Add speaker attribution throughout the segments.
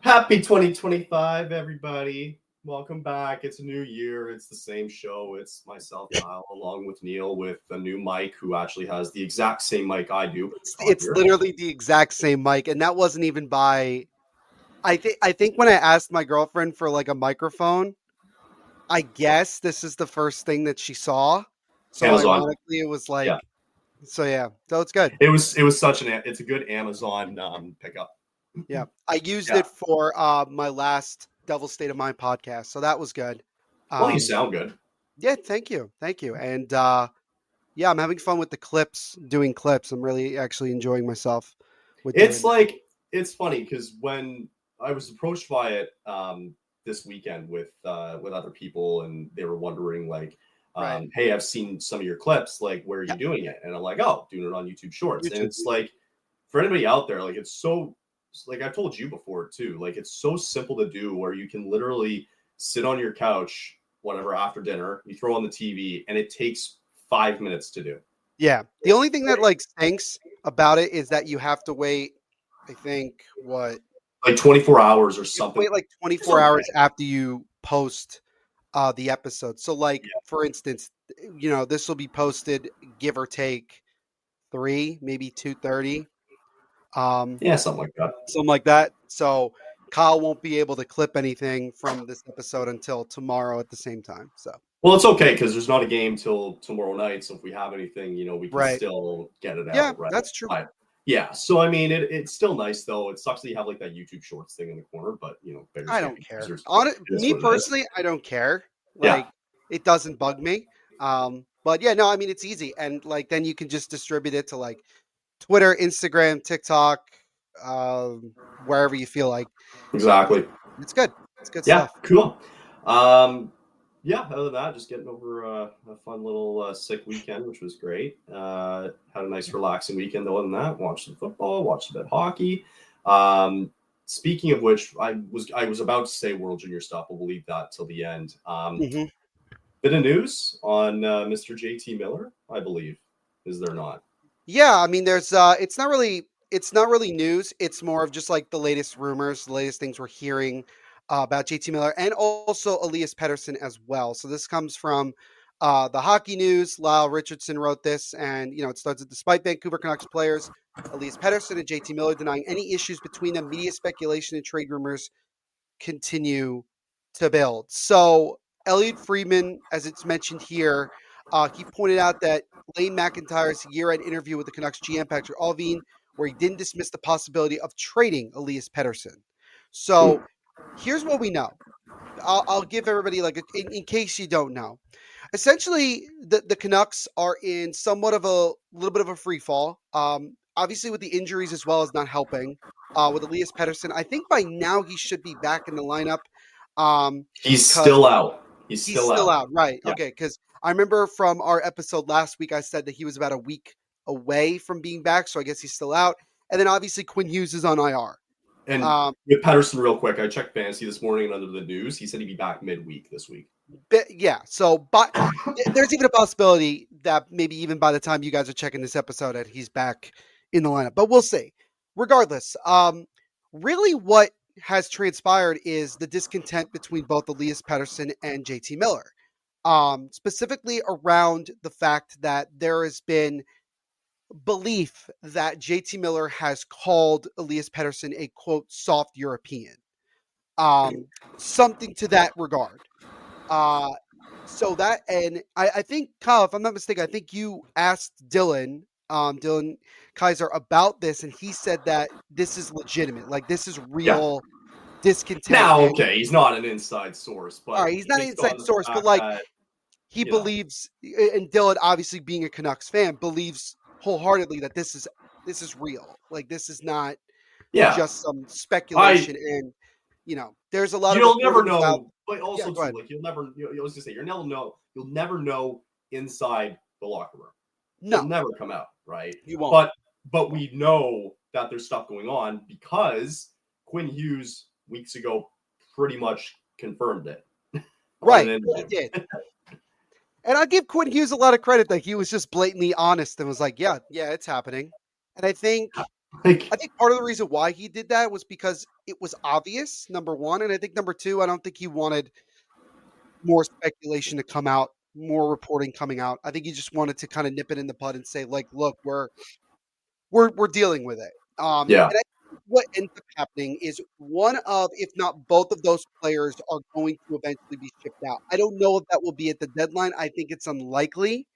Speaker 1: Happy 2025, everybody. Welcome back. It's a new year. It's the same show. It's myself, Kyle, along with Neil, with a new Mike who actually has the exact same mic I do.
Speaker 2: It's literally the exact same mic, and that wasn't even by. I think when I asked my girlfriend for like a microphone, I guess this is the first thing that she saw. So
Speaker 1: Amazon.
Speaker 2: ironically, it was
Speaker 1: Yeah.
Speaker 2: like, so it's good.
Speaker 1: It was such it's a good Amazon pickup.
Speaker 2: Yeah, I used
Speaker 1: Yeah.
Speaker 2: it for my last Devil State of Mind podcast, so that was good.
Speaker 1: Well, you sound good.
Speaker 2: Yeah, thank you, and yeah, I'm having fun with the clips, doing clips. I'm really actually enjoying myself with
Speaker 1: It's
Speaker 2: doing.
Speaker 1: like it's funny because when I was approached by it this weekend with other people, and they were wondering like,
Speaker 2: Right.
Speaker 1: hey, I've seen some of your clips. Like, where are
Speaker 2: Yeah,
Speaker 1: you doing it? And I'm like, oh, doing it on YouTube Shorts. And
Speaker 2: YouTube.
Speaker 1: it's like, for anybody out there, like, it's so, like I've told you before too, like it's so simple to do, where you can literally sit on your couch, whatever, after dinner, you throw on the TV, and it takes 5 minutes to do.
Speaker 2: Yeah. The only thing that like stinks about it is that you have to wait, I think, what?
Speaker 1: Like 24 hours or
Speaker 2: You have to
Speaker 1: something.
Speaker 2: wait like 24
Speaker 1: Okay.
Speaker 2: hours after you post the episode. So like for instance, this will be posted give or take 3, maybe 2:30.
Speaker 1: Yeah, something like that.
Speaker 2: Something like that. So Kyle won't be able to clip anything from this episode until tomorrow at the same time. So
Speaker 1: Well, it's okay because there's not a game till tomorrow night. So if we have anything, we can
Speaker 2: right.
Speaker 1: still get it
Speaker 2: Yeah,
Speaker 1: out, right?
Speaker 2: that's true.
Speaker 1: Yeah. So I mean, it's still nice though. It sucks that you have like that YouTube Shorts thing in the corner, but beggars
Speaker 2: I
Speaker 1: can't
Speaker 2: don't
Speaker 1: be
Speaker 2: care.
Speaker 1: choosers.
Speaker 2: On it,
Speaker 1: It is
Speaker 2: me
Speaker 1: what it is.
Speaker 2: personally, I don't care.
Speaker 1: Yeah.
Speaker 2: Like it doesn't bug me. But yeah, no, I mean it's easy, and like then you can just distribute it to like Twitter, Instagram, TikTok, wherever you feel like.
Speaker 1: Exactly.
Speaker 2: It's good. It's good
Speaker 1: Yeah.
Speaker 2: stuff.
Speaker 1: Cool. Yeah. Other than that, just getting over a fun little sick weekend, which was great. Had a nice relaxing weekend. Other than that, watched some football, watched a bit of hockey. Speaking of which, I was about to say World Junior stuff, but we'll leave that till the end.
Speaker 2: Mm-hmm.
Speaker 1: Bit of news on Mr. JT Miller, I believe. Is there not?
Speaker 2: Yeah, I mean, there's it's not really news. It's more of just like the latest rumors, the latest things we're hearing about JT Miller and also Elias Pettersson as well. So this comes from the Hockey News. Lyle Richardson wrote this, and it starts at despite Vancouver Canucks players Elias Pettersson and JT Miller denying any issues between them, media speculation and trade rumors continue to build. So Elliot Friedman, as it's mentioned here, he pointed out that Lane McIntyre's year-end interview with the Canucks GM Patrick Allvin, where he didn't dismiss the possibility of trading Elias Pettersson. So here's what we know. I'll give everybody in case you don't know. Essentially, the Canucks are in somewhat of a little bit of a free fall. Obviously, with the injuries as well as not helping. With Elias Pettersson, I think by now he should be back in the lineup.
Speaker 1: He's
Speaker 2: Because
Speaker 1: still out. He's
Speaker 2: he's
Speaker 1: still
Speaker 2: still
Speaker 1: out.
Speaker 2: out, right?
Speaker 1: Yeah.
Speaker 2: Okay, because I remember from our episode last week, I said that he was about a week away from being back, so I guess he's still out. And then obviously Quinn Hughes is on IR.
Speaker 1: And with Pettersson, real quick, I checked fantasy this morning, and under the news, he said he'd be back midweek this week.
Speaker 2: Yeah, but there's even a possibility that maybe even by the time you guys are checking this episode, that he's back in the lineup. But we'll see. Regardless, really what has transpired is the discontent between both Elias Pettersson and JT Miller, specifically around the fact that there has been belief that JT Miller has called Elias Pettersson a quote soft European, something to that regard. So that, and I think, Kyle, if I'm not mistaken, I think you asked Dylan Kaiser about this, and he said that this is legitimate, like this is real discontent.
Speaker 1: Now, okay, he's not an inside source, but
Speaker 2: all right, he's not an inside source, but like he believes, and Dylan, obviously being a Canucks fan, believes wholeheartedly that this is real. Like this is not just some speculation, and there's a lot of
Speaker 1: you'll never
Speaker 2: reportings out.
Speaker 1: know. But also, too, like you'll never. I was gonna say you'll never know inside the locker room.
Speaker 2: No,
Speaker 1: it'll never come out, right?
Speaker 2: You won't.
Speaker 1: But we know that there's stuff going on because Quinn Hughes weeks ago pretty much confirmed it.
Speaker 2: Right, he did. And I give Quinn Hughes a lot of credit that he was just blatantly honest and was like, yeah, it's happening. And I think
Speaker 1: Like,
Speaker 2: I think part of the reason why he did that was because it was obvious, number one. And I think number two, I don't think he wanted more speculation to come out, more reporting coming out. I think he just wanted to kind of nip it in the bud and say, like, look, we're dealing with it.
Speaker 1: yeah,
Speaker 2: And I think what ends up happening is one of, if not both of those players are going to eventually be shipped out. I don't know if that will be at the deadline. I think it's unlikely,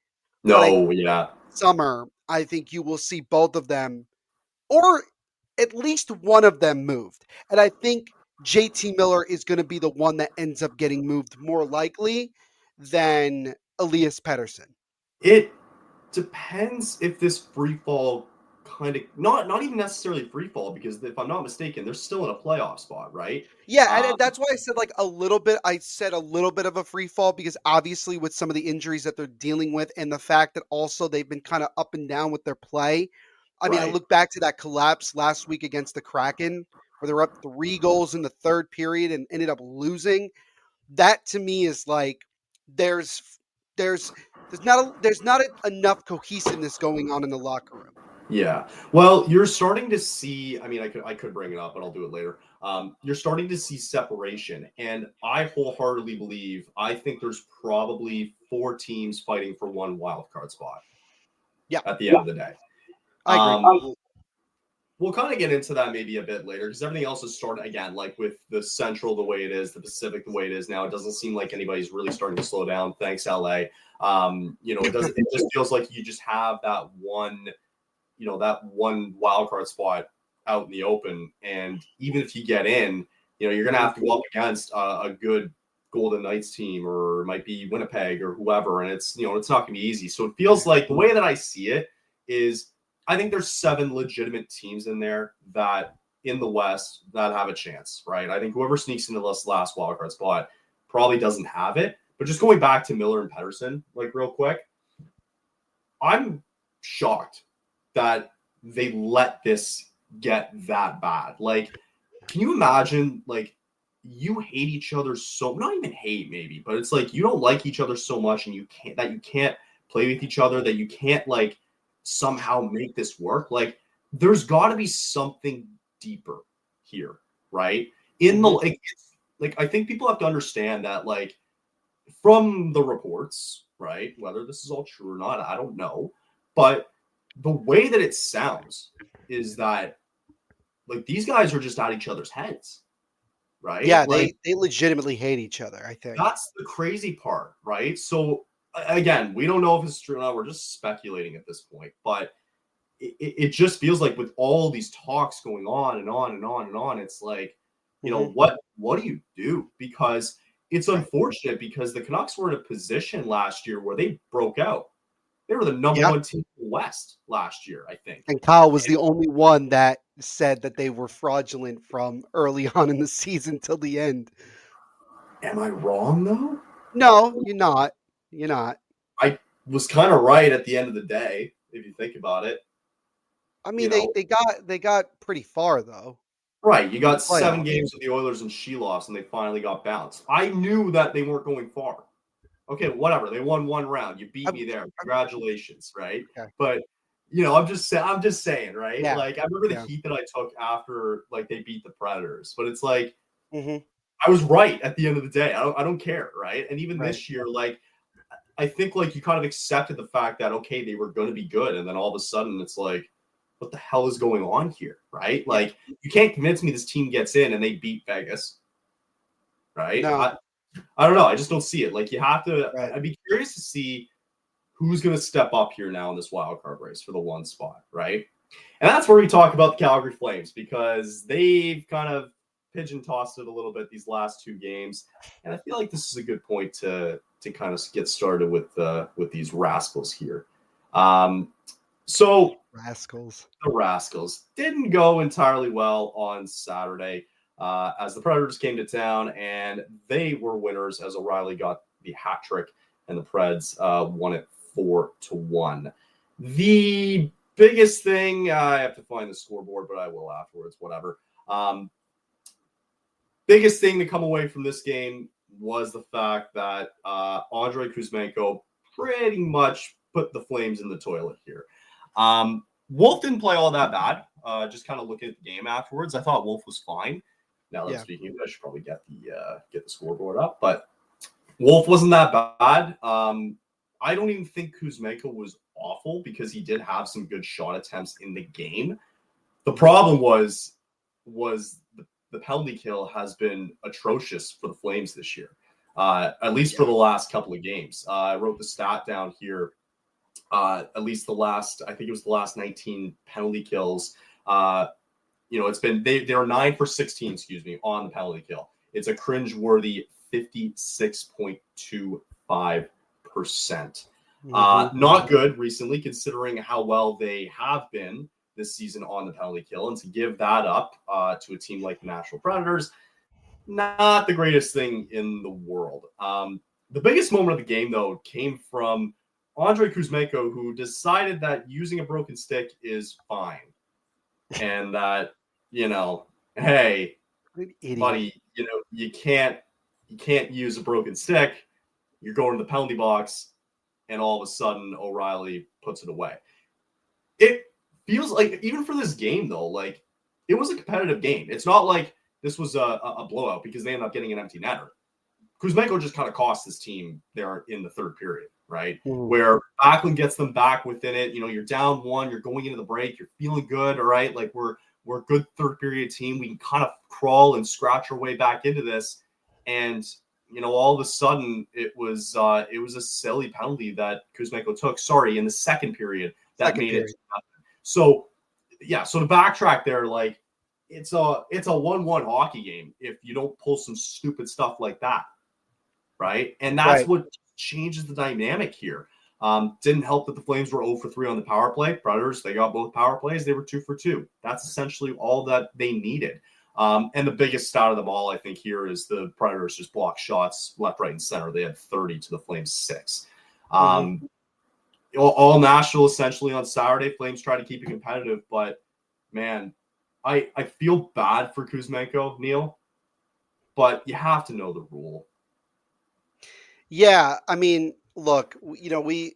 Speaker 2: but I think
Speaker 1: no, yeah.
Speaker 2: summer, I think you will see both of them, or at least one of them moved. And I think JT Miller is going to be the one that ends up getting moved more likely than Elias Pettersson.
Speaker 1: It depends if this free fall kind of not even necessarily free fall because if I'm not mistaken, they're still in a playoff spot, right?
Speaker 2: Yeah, and
Speaker 1: Um,
Speaker 2: that's why I said like a little bit. I said a little bit of a free fall because obviously with some of the injuries that they're dealing with, and the fact that also they've been kind of up and down with their play. I mean, I
Speaker 1: right.
Speaker 2: look back to that collapse last week against the Kraken, where they were up 3 goals in the third period and ended up losing. That to me is like there's there's there's not enough cohesiveness going on in the locker room.
Speaker 1: Yeah. Well, you're starting to see. I mean, I could bring it up, but I'll do it later. You're starting to see separation, and I wholeheartedly believe. I think there's probably 4 teams fighting for one wild card spot
Speaker 2: Yeah,
Speaker 1: at the end of the day.
Speaker 2: I agree
Speaker 1: Um,
Speaker 2: completely.
Speaker 1: we'll kind of get into that maybe a bit later because everything else is starting again, like with the Central the way it is, the Pacific the way it is now. It doesn't seem like anybody's really starting to slow down. Thanks, LA. It doesn't. It just feels like you just have that one, that one wild card spot out in the open, and even if you get in, you're gonna
Speaker 2: Mhm.
Speaker 1: have to go up against a good Golden Knights team, or it might be Winnipeg or whoever, and it's not gonna be easy. So it feels like the way that I see it is I think there's 7 legitimate teams in there that in the West that have a chance, right? I think whoever sneaks into this last wildcard spot probably doesn't have it. But just going back to Miller and Pedersen, like real quick, I'm shocked that they let this get that bad. Like, can you imagine, like, you hate each other so not even hate maybe, but it's like you don't like each other so much and you can't play with each other, that you can't like somehow make this work. Like, there's got to be something deeper here, right? In the
Speaker 2: Mhm.
Speaker 1: like I think people have to understand that, like, from the reports, right? Whether this is all true or not, I don't know. But the way that it sounds is that, like, these guys are just at each other's heads, right?
Speaker 2: Yeah,
Speaker 1: Like,
Speaker 2: they legitimately hate each other, I think.
Speaker 1: that's the crazy part, right? So, again, we don't know if it's true or not. We're just speculating at this point. But it just feels like with all these talks going on and on and on and on, it's like,
Speaker 2: Mhm.
Speaker 1: what do you do? Because it's
Speaker 2: Right.
Speaker 1: unfortunate because the Canucks were in a position last year where they broke out. They were the number
Speaker 2: Yeah,
Speaker 1: one team in the West last year, I think.
Speaker 2: and Kyle was the only one that said that they were fraudulent from early on in the season till the end.
Speaker 1: Am I wrong though?
Speaker 2: No, you're not. You're not.
Speaker 1: I was kind of right at the end of the day, if you think about it.
Speaker 2: I
Speaker 1: You
Speaker 2: mean, they
Speaker 1: know,
Speaker 2: they got they got pretty far though
Speaker 1: right? You
Speaker 2: in the
Speaker 1: got 7 games
Speaker 2: playoffs.
Speaker 1: with the Oilers and she lost, and they finally got bounced. I knew that they weren't going far. Okay, whatever. They won one round. You beat
Speaker 2: I'm,
Speaker 1: me there.
Speaker 2: I'm
Speaker 1: Congratulations, right?
Speaker 2: okay.
Speaker 1: But I'm just saying, right?
Speaker 2: Yeah,
Speaker 1: Like, I remember the
Speaker 2: yeah.
Speaker 1: heat that I took after like they beat the Predators, but it's like
Speaker 2: Hmm.
Speaker 1: I was right at the end of the day. I don't care, right? And even
Speaker 2: Right.
Speaker 1: this year, like, I think like you kind of accepted the fact that okay, they were going to be good, and then all of a sudden it's like, what the hell is going on here, right?
Speaker 2: Yeah.
Speaker 1: Like, you can't convince me this team gets in and they beat Vegas, right?
Speaker 2: No.
Speaker 1: I don't know. I just don't see it. Like, you have to.
Speaker 2: Right.
Speaker 1: I'd be curious to see who's going to step up here now in this wild card race for the one spot, right? And that's where we talk about the Calgary Flames because they've kind of pigeon tossed it a little bit these last 2 games, and I feel like this is a good point to kind of get started with these rascals here. Um, so
Speaker 2: Rascals.
Speaker 1: the Rascals didn't go entirely well on Saturday as the Predators came to town, and they were winners as O'Reilly got the hat trick, and the Preds won it 4-1. The biggest thing, I have to find the scoreboard, but I will afterwards, whatever. Biggest thing to come away from this game was the fact that Andre Kuzmenko pretty much put the Flames in the toilet here. Wolf didn't play all that bad. Just kind of looking at the game afterwards, I thought Wolf was fine. Now that I'm speaking of it, I should probably get the scoreboard up, but Wolf wasn't that bad. I don't even think Kuzmenko was awful because he did have some good shot attempts in the game. The problem was the penalty kill has been atrocious for the Flames this year, at least for the last couple of games. I wrote the stat down here. At least I think it was the last 19 penalty kills. It's been they're 9 for 16, on the penalty kill. It's a cringeworthy 56.25%. Not good recently, considering how well they have been this season on the penalty kill, and to give that up to a team like the Nashville Predators, not the greatest thing in the world. The biggest moment of the game, though, came from Andrei Kuzmenko, who decided that using a broken stick is fine. And that, hey, buddy, you can't use a broken stick. You're going to the penalty box, and all of a sudden O'Reilly puts it away. It feels like, even for this game, though, like it was a competitive game. It's not like this was a blowout because they ended up getting an empty netter. Kuzmenko just kind of cost this team there in the third period, right? Where Backlund gets them back within it. You're down 1, you're going into the break, you're feeling good, all right? Like we're a good third period team. We can kind of crawl and scratch our way back into this. And, all of a sudden it was a silly penalty that Kuzmenko took. Sorry, in the second period that made it happen. So to backtrack there, like it's a 1-1 hockey game if you don't pull some stupid stuff like that. Right. And that's what changes the dynamic here. Didn't help that the Flames were 0 for 3 on the power play. Predators, they got both power plays. They were 2 for 2. That's essentially all that they needed. And the biggest stat of them all, I think, here is the Predators just blocked shots left, right, and center. They had 30 to the Flames 6. All Nashville essentially on Saturday. Flames try to keep it competitive, but man, I feel bad for Kuzmenko, Neil, but you have to know the rule.
Speaker 2: Yeah, I mean, look, we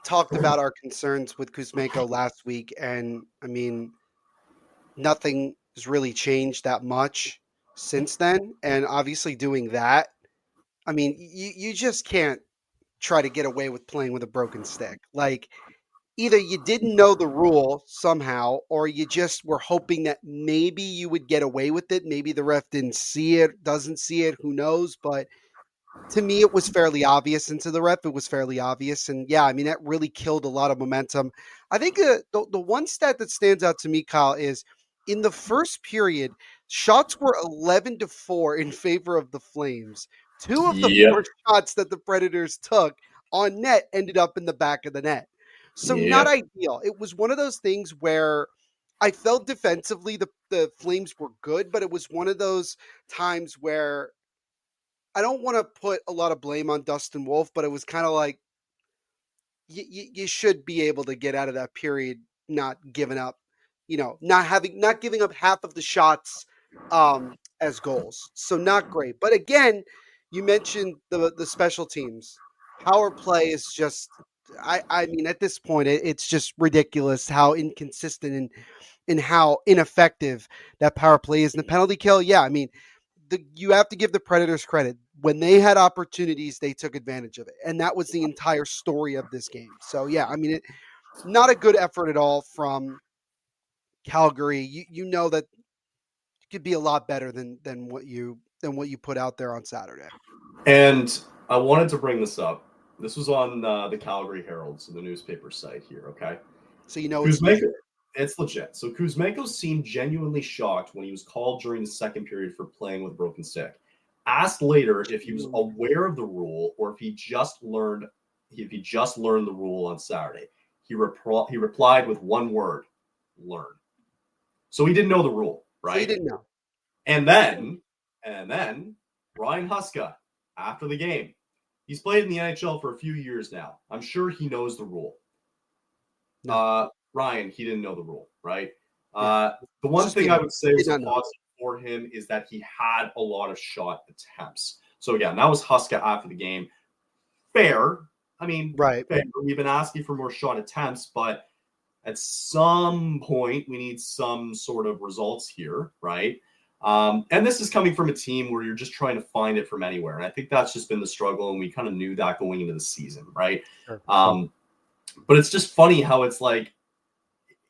Speaker 2: talked about our concerns with Kuzmenko last week, and I mean, nothing has really changed that much since then. And obviously, doing that, I mean, you just can't try to get away with playing with a broken stick. Like, either you didn't know the rule somehow, or you just were hoping that maybe you would get away with it. Maybe the ref didn't see it, doesn't see it, who knows? But to me, it was fairly obvious, and to the ref, it was fairly obvious. And yeah, I mean, that really killed a lot of momentum. I think the one stat that stands out to me, Kyle, is in the first period, shots were 11-4 in favor of the Flames. 2 of the 4 shots that the Predators took on net ended up in the back of the net. So not ideal. It was one of those things where I felt defensively the Flames were good, but it was one of those times where I don't want to put a lot of blame on Dustin Wolf, but it was kind of like you should be able to get out of that period not giving up, not giving up half of the shots as goals. So not great. But again, you mentioned the special teams. Power play is just I mean at this point it's just ridiculous how inconsistent and how ineffective that power play is. And the penalty kill, yeah, I mean you have to give the Predators credit. When they had opportunities, they took advantage of it. And that was the entire story of this game. So, yeah, I mean, not a good effort at all from Calgary. You know that it could be a lot better than what you put out there on Saturday.
Speaker 1: And I wanted to bring this up. This was on the Calgary Herald, so the newspaper site here, okay?
Speaker 2: So it's legit.
Speaker 1: It's legit. So Kuzmenko seemed genuinely shocked when he was called during the second period for playing with a broken stick. Asked later if he was aware of the rule or if he just learned the rule on Saturday. He replied with one word: learn. So he didn't know the rule, right?
Speaker 2: So he didn't know.
Speaker 1: And then Ryan Huska, after the game, he's played in the NHL for a few years now. I'm sure he knows the rule. No. Ryan, he didn't know the rule, right? The one thing I would say was a positive for him is that he had a lot of shot attempts. So again, that was Huska after the game. Fair. I mean,
Speaker 2: right.
Speaker 1: Fair. We've been asking for more shot attempts, but at some point we need some sort of results here, right? And this is coming from a team where you're just trying to find it from anywhere. And I think that's just been the struggle. And we kind of knew that going into the season, right?
Speaker 2: Sure.
Speaker 1: But it's just funny how it's like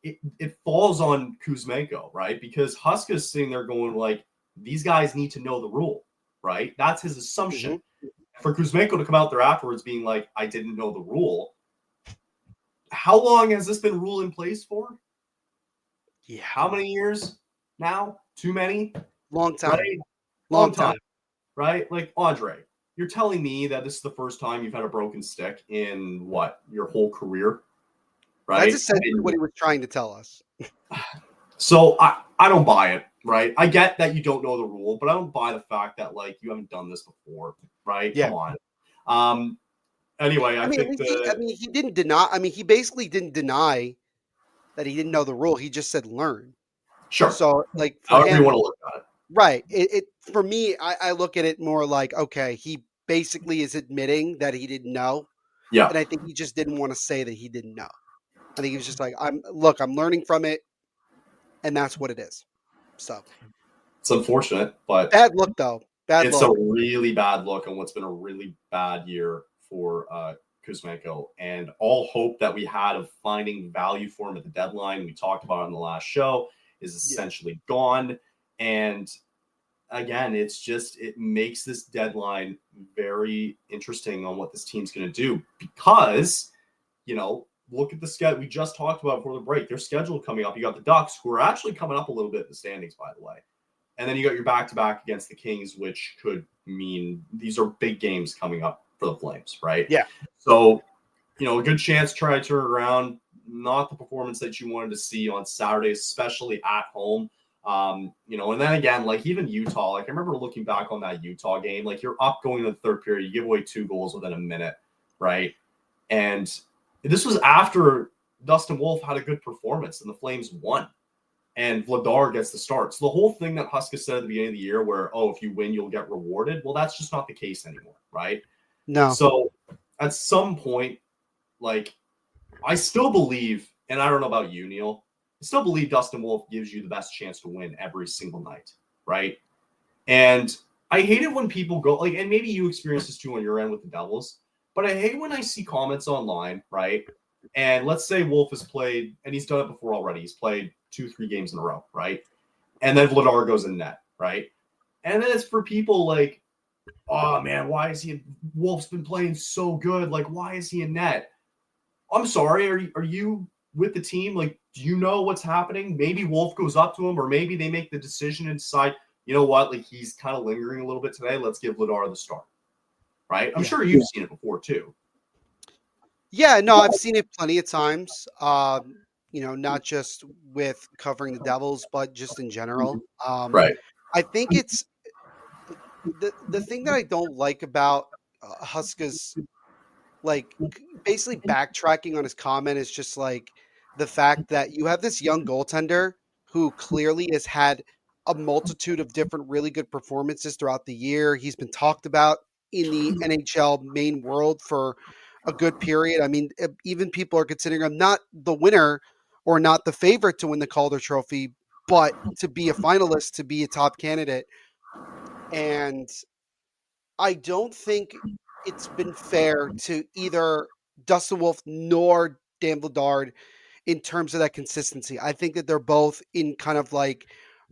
Speaker 1: it falls on Kuzmenko, right? Because Huska's sitting there going like, these guys need to know the rule, right? That's his assumption.
Speaker 2: Mm-hmm.
Speaker 1: For Kuzmenko to come out there afterwards being like, I didn't know the rule. How long has this been rule in place for?
Speaker 2: Yeah.
Speaker 1: How many years now? Too many?
Speaker 2: Long time.
Speaker 1: Right? Long time. Right? Like, Andre, you're telling me that this is the first time you've had a broken stick in what? Your whole career? Right?
Speaker 2: That's essentially what he was trying to tell us.
Speaker 1: So I don't buy it, right? I get that you don't know the rule, but I don't buy the fact that like you haven't done this before, right?
Speaker 2: Yeah.
Speaker 1: Come on. Anyway, I think
Speaker 2: he didn't deny. I mean, he basically didn't deny that he didn't know the rule. He just said learn.
Speaker 1: sure.
Speaker 2: So, like for
Speaker 1: However you
Speaker 2: him,
Speaker 1: want to look at it.
Speaker 2: right? It for me, I look at it more like, okay, he basically is admitting that he didn't know,
Speaker 1: Yeah.
Speaker 2: and I think he just didn't want to say that he didn't know. I think he was just like, I'm learning from it, and that's what it is. So
Speaker 1: It's unfortunate, but
Speaker 2: bad look though. Bad
Speaker 1: it's
Speaker 2: look.
Speaker 1: a really bad look on what's been a really bad year for Kuzmenko. And all hope that we had of finding value for him at the deadline, we talked about it on the last show, is essentially gone. And again, it's just, it makes this deadline very interesting on what this team's going to do because, you know, look at the schedule. We just talked about before the break. Their schedule coming up. You got the Ducks, who are actually coming up a little bit in the standings, by the way. And then you got your back-to-back against the Kings, which could mean these are big games coming up for the Flames, right?
Speaker 2: Yeah.
Speaker 1: So, you know, a good chance to try to turn it around. Not the performance that you wanted to see on Saturday, especially at home. You know, and then again, like even Utah, like I remember looking back on that Utah game, like you're up going to the third period, you give away 2 goals within a minute, right? And this was after Dustin Wolf had a good performance and the Flames won. And Vladar gets the start. So the whole thing that Huska said at the beginning of the year where, oh, if you win, you'll get rewarded. Well, that's just not the case anymore, right?
Speaker 2: No.
Speaker 1: So at some point, like, I still believe, and I don't know about you, Neil, I still believe Dustin Wolf gives you the best chance to win every single night, right? And I hate it when people go, like, and maybe you experience this too on your end with the Devils, but I hate when I see comments online, right? And let's say Wolf has played, and he's done it before already. He's played 2-3 games in a row, right? And then Vladar goes in net, right? And then it's for people like, oh man, why is he? Wolf's been playing so good. Like, why is he in net? I'm sorry. Are you with the team? Like, do you know what's happening? Maybe Wolf goes up to him, or maybe they make the decision and decide, you know what? Like, he's kind of lingering a little bit today. Let's give Vladar the start, right? I'm sure you've seen it before too.
Speaker 2: Yeah, no, I've seen it plenty of times. You know, not just with covering the Devils, but just in general.
Speaker 1: Right.
Speaker 2: I think it's the thing that I don't like about Huska's like basically backtracking on his comment is just like the fact that you have this young goaltender who clearly has had a multitude of different really good performances throughout the year. He's been talked about in the NHL main world for a good period. I mean, even people are considering him not the winner or not the favorite to win the Calder Trophy, but to be a finalist, to be a top candidate. And I don't think it's been fair to either Dustin Wolf nor Dan Vladard in terms of that consistency. I think that they're both in kind of like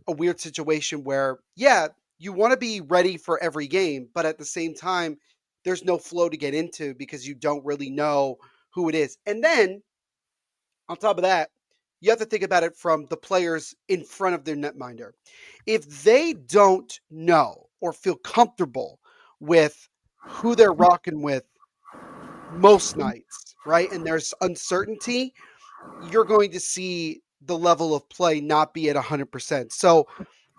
Speaker 2: a weird situation where, yeah, you want to be ready for every game, but at the same time, there's no flow to get into because you don't really know who it is. And then on top of that, you have to think about it from the players in front of their netminder. If they don't know or feel comfortable with who they're rocking with most nights, right? And there's uncertainty, you're going to see the level of play not be at 100%. So,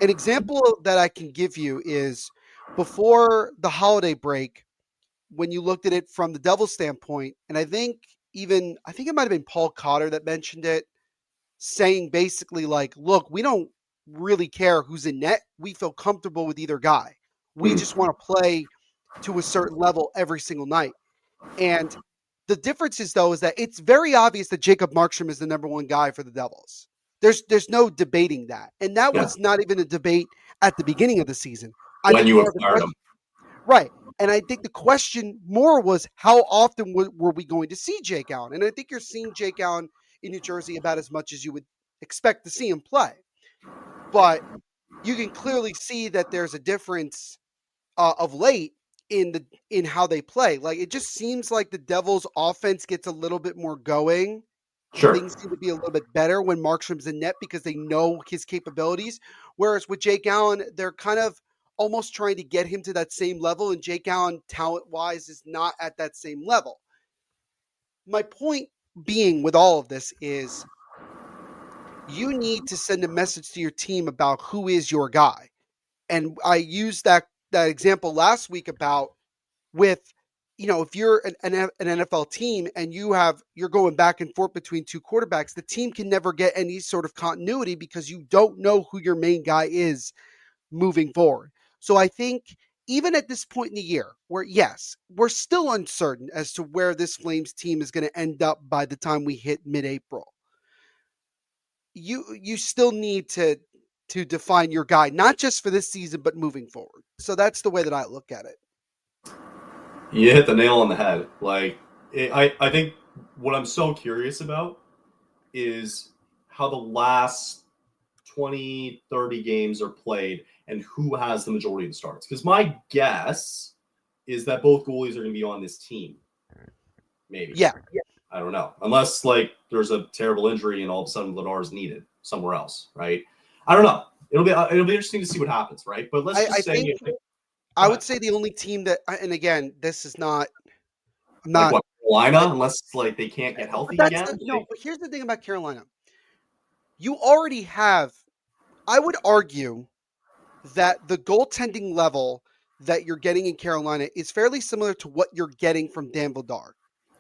Speaker 2: an example that I can give you is before the holiday break, when you looked at it from the Devils standpoint, and I think it might have been Paul Cotter that mentioned it, saying basically like, look, we don't really care who's in net. We feel comfortable with either guy. We just want to play to a certain level every single night. And The difference is, though, is that it's very obvious that Jacob Markstrom is the number one guy for the Devils. There's no debating that. And that
Speaker 1: Yeah.
Speaker 2: was not even a debate at the beginning of the season. I
Speaker 1: When
Speaker 2: think
Speaker 1: you
Speaker 2: more of the
Speaker 1: acquired
Speaker 2: question,
Speaker 1: him.
Speaker 2: right. And I think the question more was how often were we going to see Jake Allen? And I think you're seeing Jake Allen in New Jersey about as much as you would expect to see him play. But you can clearly see that there's a difference of late in how they play. Like it just seems like the Devils' offense gets a little bit more going.
Speaker 1: Sure.
Speaker 2: Things seem to be a little bit better when Markstrom's in net because they know his capabilities. Whereas with Jake Allen, they're kind of almost trying to get him to that same level, and Jake Allen, talent-wise, is not at that same level. My point being with all of this is you need to send a message to your team about who is your guy. And I used that example last week about with if you're an NFL team and you're going back and forth between two quarterbacks, the team can never get any sort of continuity because you don't know who your main guy is moving forward. So I think even at this point in the year, where yes, we're still uncertain as to where this Flames team is going to end up by the time we hit mid-April, you still need to define your guy, not just for this season, but moving forward. So that's the way that I look at it.
Speaker 1: You hit the nail on the head. I think what I'm so curious about is how the last 20, 30 games are played and who has the majority of the starts. Because my guess is that both goalies are going to be on this team. Maybe.
Speaker 2: Yeah.
Speaker 1: I don't know. Unless there's a terrible injury and all of a sudden Vladar is needed somewhere else, right? I don't know. It'll be interesting to see what happens, right? But let's just say
Speaker 2: I would say the only team that, and again, this is not, I'm
Speaker 1: like
Speaker 2: not
Speaker 1: what, Carolina, unless they can't get healthy
Speaker 2: but
Speaker 1: again.
Speaker 2: but here's the thing about Carolina. You already have, I would argue that the goaltending level that you're getting in Carolina is fairly similar to what you're getting from Dan Vladar.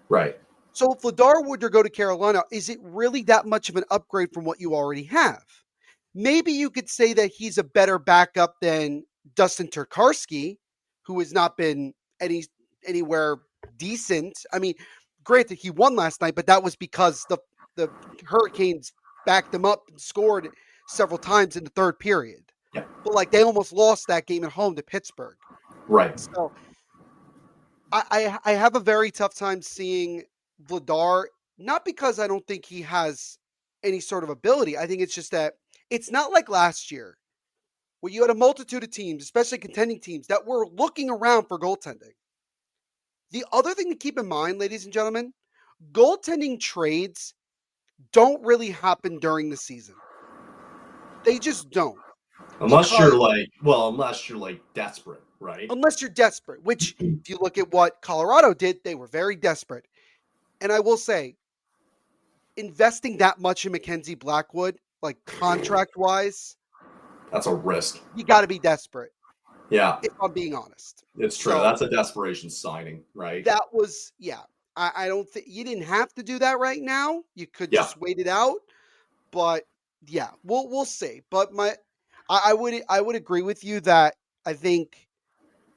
Speaker 1: Right.
Speaker 2: So if Vladar were to go to Carolina, is it really that much of an upgrade from what you already have? Maybe you could say that he's a better backup than Dustin Tokarski, who has not been anywhere decent. I mean, granted, he won last night, but that was because the Hurricanes backed him up and scored several times in the third period.
Speaker 1: Yeah.
Speaker 2: But they almost lost that game at home to Pittsburgh.
Speaker 1: Right.
Speaker 2: So I have a very tough time seeing Vladar, not because I don't think he has any sort of ability. I think it's just that it's not like last year where you had a multitude of teams, especially contending teams, that were looking around for goaltending. The other thing to keep in mind, ladies and gentlemen, goaltending trades don't really happen during the season. They just don't.
Speaker 1: Unless you're desperate, right?
Speaker 2: Unless you're desperate, which if you look at what Colorado did, they were very desperate. And I will say, investing that much in Mackenzie Blackwood, contract-wise,
Speaker 1: that's a risk.
Speaker 2: You got to be desperate.
Speaker 1: Yeah.
Speaker 2: If I'm being honest.
Speaker 1: It's true. That's a desperation signing, right?
Speaker 2: That was, yeah. I don't think you didn't have to do that right now. You could just wait it out. But yeah, we'll see. But I would agree with you that I think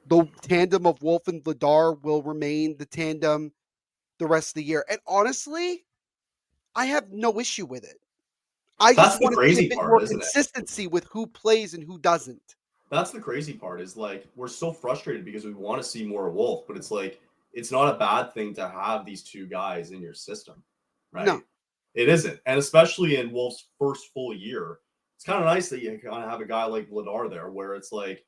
Speaker 2: the tandem of Wolf and Vladar will remain the tandem the rest of the year. And honestly, I have no issue with it. I just want to see a bit more consistency with who plays and who doesn't.
Speaker 1: That's the crazy part is we're so frustrated because we want to see more Wolf, but it's not a bad thing to have these two guys in your system, right?
Speaker 2: No.
Speaker 1: It isn't. And especially in Wolf's first full year, it's kind of nice that you kind of have a guy like Vladar there where it's that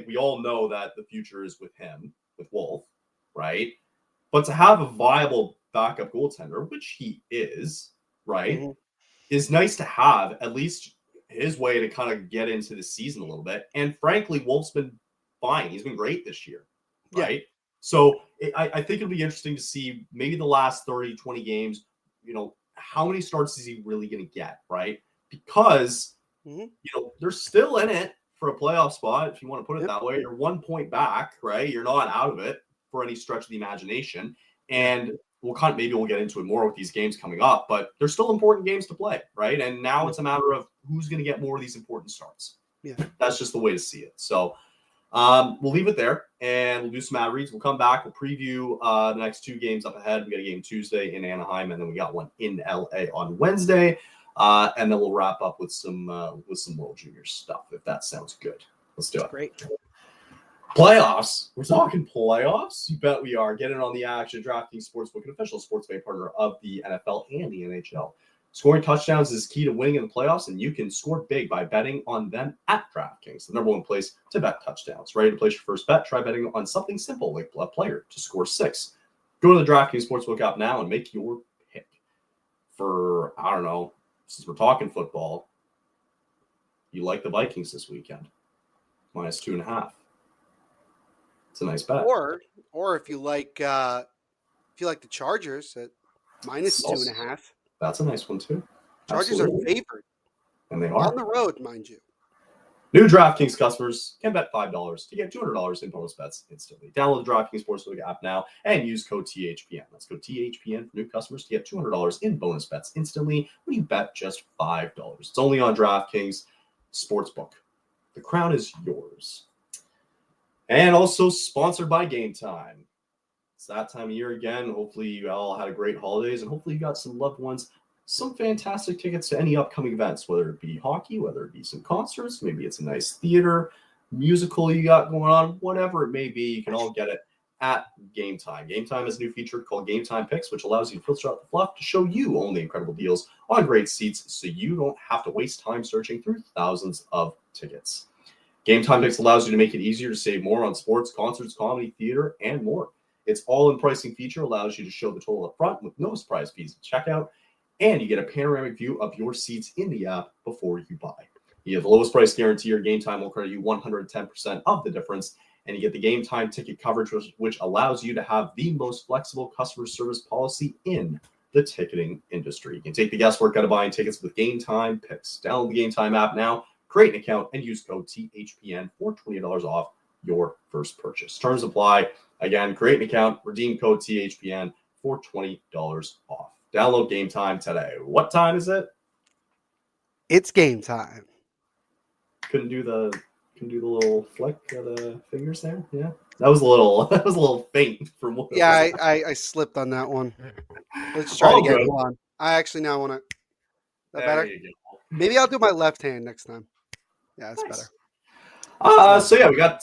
Speaker 1: we all know that the future is with him, with Wolf, right? But to have a viable backup goaltender, which he is, right, is nice to have at least his way to kind of get into the season a little bit. And frankly, Wolf's been fine. He's been great this year, right? Yeah. So I think it'll be interesting to see maybe the last 30, 20 games, how many starts is he really going to get, right? Because, they're still in it for a playoff spot, if you want to put it that way. You're 1 point back, right? You're not out of it for any stretch of the imagination. And maybe we'll get into it more with these games coming up, but they're still important games to play, right? And now it's a matter of who's going to get more of these important starts.
Speaker 2: Yeah.
Speaker 1: That's just the way to see it. So We'll leave it there, and we'll do some ad reads. We'll come back. We'll preview the next 2 games up ahead. We got a game Tuesday in Anaheim, and then we got one in LA on Wednesday. And then we'll wrap up with some World Junior stuff, if that sounds good. Let's do it.
Speaker 2: Great.
Speaker 1: Playoffs. We're talking playoffs. You bet we are. Get in on the action. DraftKings Sportsbook, an official sports betting partner of the NFL and the NHL. Scoring touchdowns is key to winning in the playoffs, and you can score big by betting on them at DraftKings, the number one place to bet touchdowns. Ready to place your first bet? Try betting on something simple like a player to score 6. Go to the DraftKings Sportsbook app now and make your pick. For, I don't know, since we're talking football, you like the Vikings this weekend. -2.5. It's a nice bet.
Speaker 2: Or if you like the Chargers at -2.5.
Speaker 1: That's a nice one too.
Speaker 2: Chargers are favored.
Speaker 1: And they are.
Speaker 2: On the road, mind you.
Speaker 1: New DraftKings customers can bet $5 to get $200 in bonus bets instantly. Download the DraftKings Sportsbook app now and use code THPN. That's code THPN for new customers to get $200 in bonus bets instantly when you bet just $5. It's only on DraftKings Sportsbook. The crown is yours. And also sponsored by Game Time. It's that time of year again. Hopefully you all had a great holidays, and hopefully you got some loved ones some fantastic tickets to any upcoming events, whether it be hockey, whether it be some concerts, maybe it's a nice theater, musical you got going on, whatever it may be, you can all get it at Game Time. Game Time is a new feature called Game Time Picks, which allows you to filter out the fluff to show you only incredible deals on great seats so you don't have to waste time searching through thousands of tickets. Game Time Picks allows you to make it easier to save more on sports, concerts, comedy, theater, and more. Its all-in pricing feature allows you to show the total up front with no surprise fees at checkout, and you get a panoramic view of your seats in the app before you buy. You have the lowest price guarantee, or Game Time will credit you 110% of the difference, and you get the Game Time ticket coverage, which allows you to have the most flexible customer service policy in the ticketing industry. You can take the guesswork out of buying tickets with Game Time Picks. Download the Game Time app now, create an account, and use code THPN for $20 off your first purchase. Terms apply. Again, create an account, redeem code THPN for $20 off. Download Game Time today. What time is it?
Speaker 2: It's game time.
Speaker 1: Couldn't do the little flick of the fingers there. Yeah, that was a little faint from what.
Speaker 2: Yeah, I slipped on that one. Let's try it again. Hold on. I actually now want to. That better?
Speaker 1: You go.
Speaker 2: Maybe I'll do my left hand next time. Yeah, that's better.
Speaker 1: So yeah, we got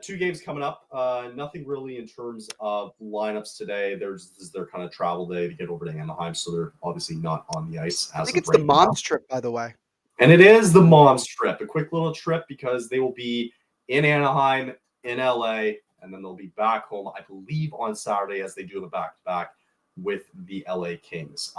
Speaker 1: 2 games coming up. Nothing really in terms of lineups today. This is their kind of travel day to get over to Anaheim, so they're obviously not on the ice.
Speaker 2: I think it's the mom's trip, by the way.
Speaker 1: And it is the mom's trip, a quick little trip because they will be in Anaheim, in LA, and then they'll be back home, I believe, on Saturday as they do the back-to-back with the LA Kings.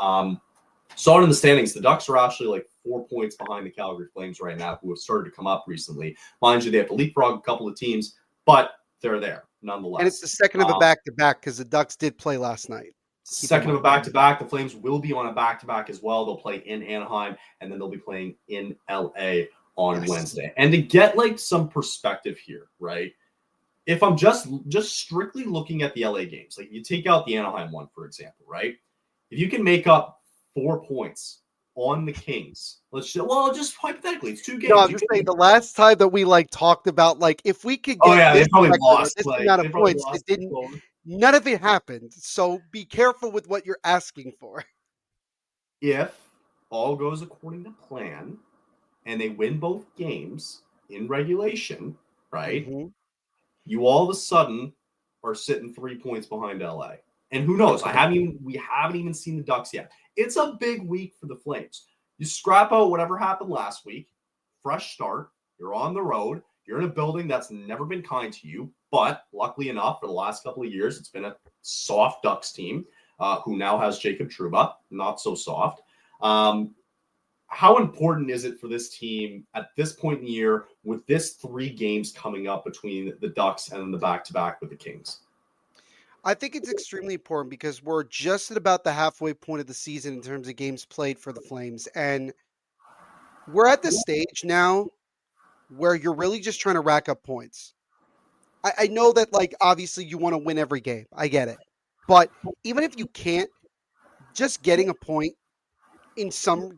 Speaker 1: So out in the standings, the Ducks are actually like 4 points behind the Calgary Flames right now, who have started to come up recently. Mind you, they have to leapfrog a couple of teams, but they're there nonetheless.
Speaker 2: And it's the second of a back-to-back because the Ducks did play last night.
Speaker 1: Second of a back-to-back. The Flames will be on a back-to-back as well. They'll play in Anaheim, and then they'll be playing in LA on Wednesday. And to get like some perspective here, right? If I'm just strictly looking at the LA games, like you take out the Anaheim one, for example, right? If you can make up 4 points on the Kings, just hypothetically, it's 2 games.
Speaker 2: No, I'm just saying the last time that we talked about if we could get this amount of points, it didn't. None of it happened. So be careful with what you're asking for.
Speaker 1: If all goes according to plan and they win both games in regulation, right? Mm-hmm. You all of a sudden are sitting 3 points behind LA. And who knows? We haven't even seen the Ducks yet. It's a big week for the Flames. You scrap out whatever happened last week, fresh start. You're on the road. You're in a building that's never been kind to you. But luckily enough, for the last couple of years, it's been a soft Ducks team who now has Jacob Trouba, not so soft. How important is it for this team at this point in the year with this 3 games coming up between the Ducks and the back-to-back with the Kings?
Speaker 2: I think it's extremely important because we're just at about the halfway point of the season in terms of games played for the Flames. And we're at the stage now where you're really just trying to rack up points. I know that, obviously you want to win every game. I get it. But even if you can't, just getting a point in some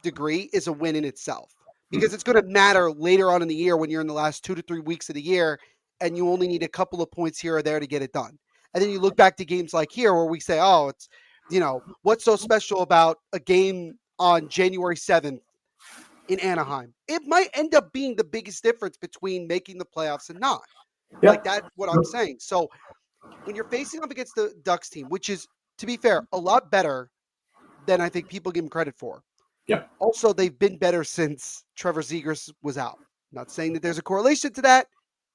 Speaker 2: degree is a win in itself. because it's going to matter later on in the year when you're in the last 2 to 3 weeks of the year and you only need a couple of points here or there to get it done. And then you look back to games like here where we say, oh, it's, what's so special about a game on January 7th in Anaheim? It might end up being the biggest difference between making the playoffs and not.
Speaker 1: Yeah.
Speaker 2: Like, that's what I'm saying. So when you're facing up against the Ducks team, which is, to be fair, a lot better than I think people give them credit for.
Speaker 1: Yeah.
Speaker 2: Also, they've been better since Trevor Zegras was out. Not saying that there's a correlation to that.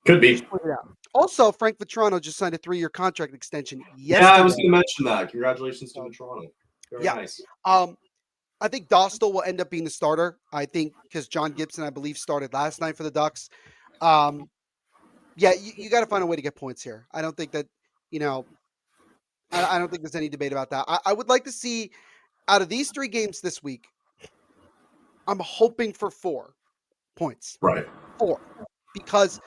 Speaker 1: Could be.
Speaker 2: Just point it out. Also, Frank Vetrano just signed a 3-year contract extension yesterday.
Speaker 1: Yeah, I was going to mention that. Congratulations to Vetrano. Very nice.
Speaker 2: I think Dostal will end up being the starter. I think because John Gibson, I believe, started last night for the Ducks. Yeah, you got to find a way to get points here. I don't think that, I don't think there's any debate about that. I would like to see, out of these 3 games this week, I'm hoping for 4 points.
Speaker 1: Right.
Speaker 2: 4. Because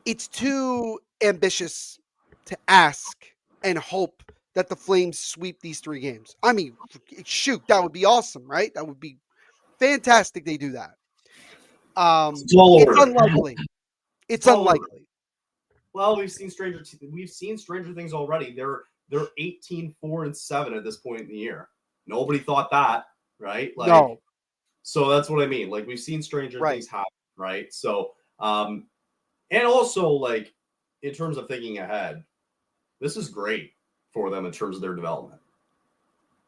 Speaker 2: it's too ambitious to ask and hope that the Flames sweep these 3 games. I mean, shoot, that would be awesome, right? That would be fantastic they do that. It's unlikely. It's unlikely.
Speaker 1: Well, we've seen Stranger Things already. They're 18-4-7 at this point in the year. Nobody thought that, right? Like,
Speaker 2: no.
Speaker 1: So that's what I mean. Like, we've seen Stranger Things happen, right? So, and also, like, in terms of thinking ahead, this is great for them in terms of their development.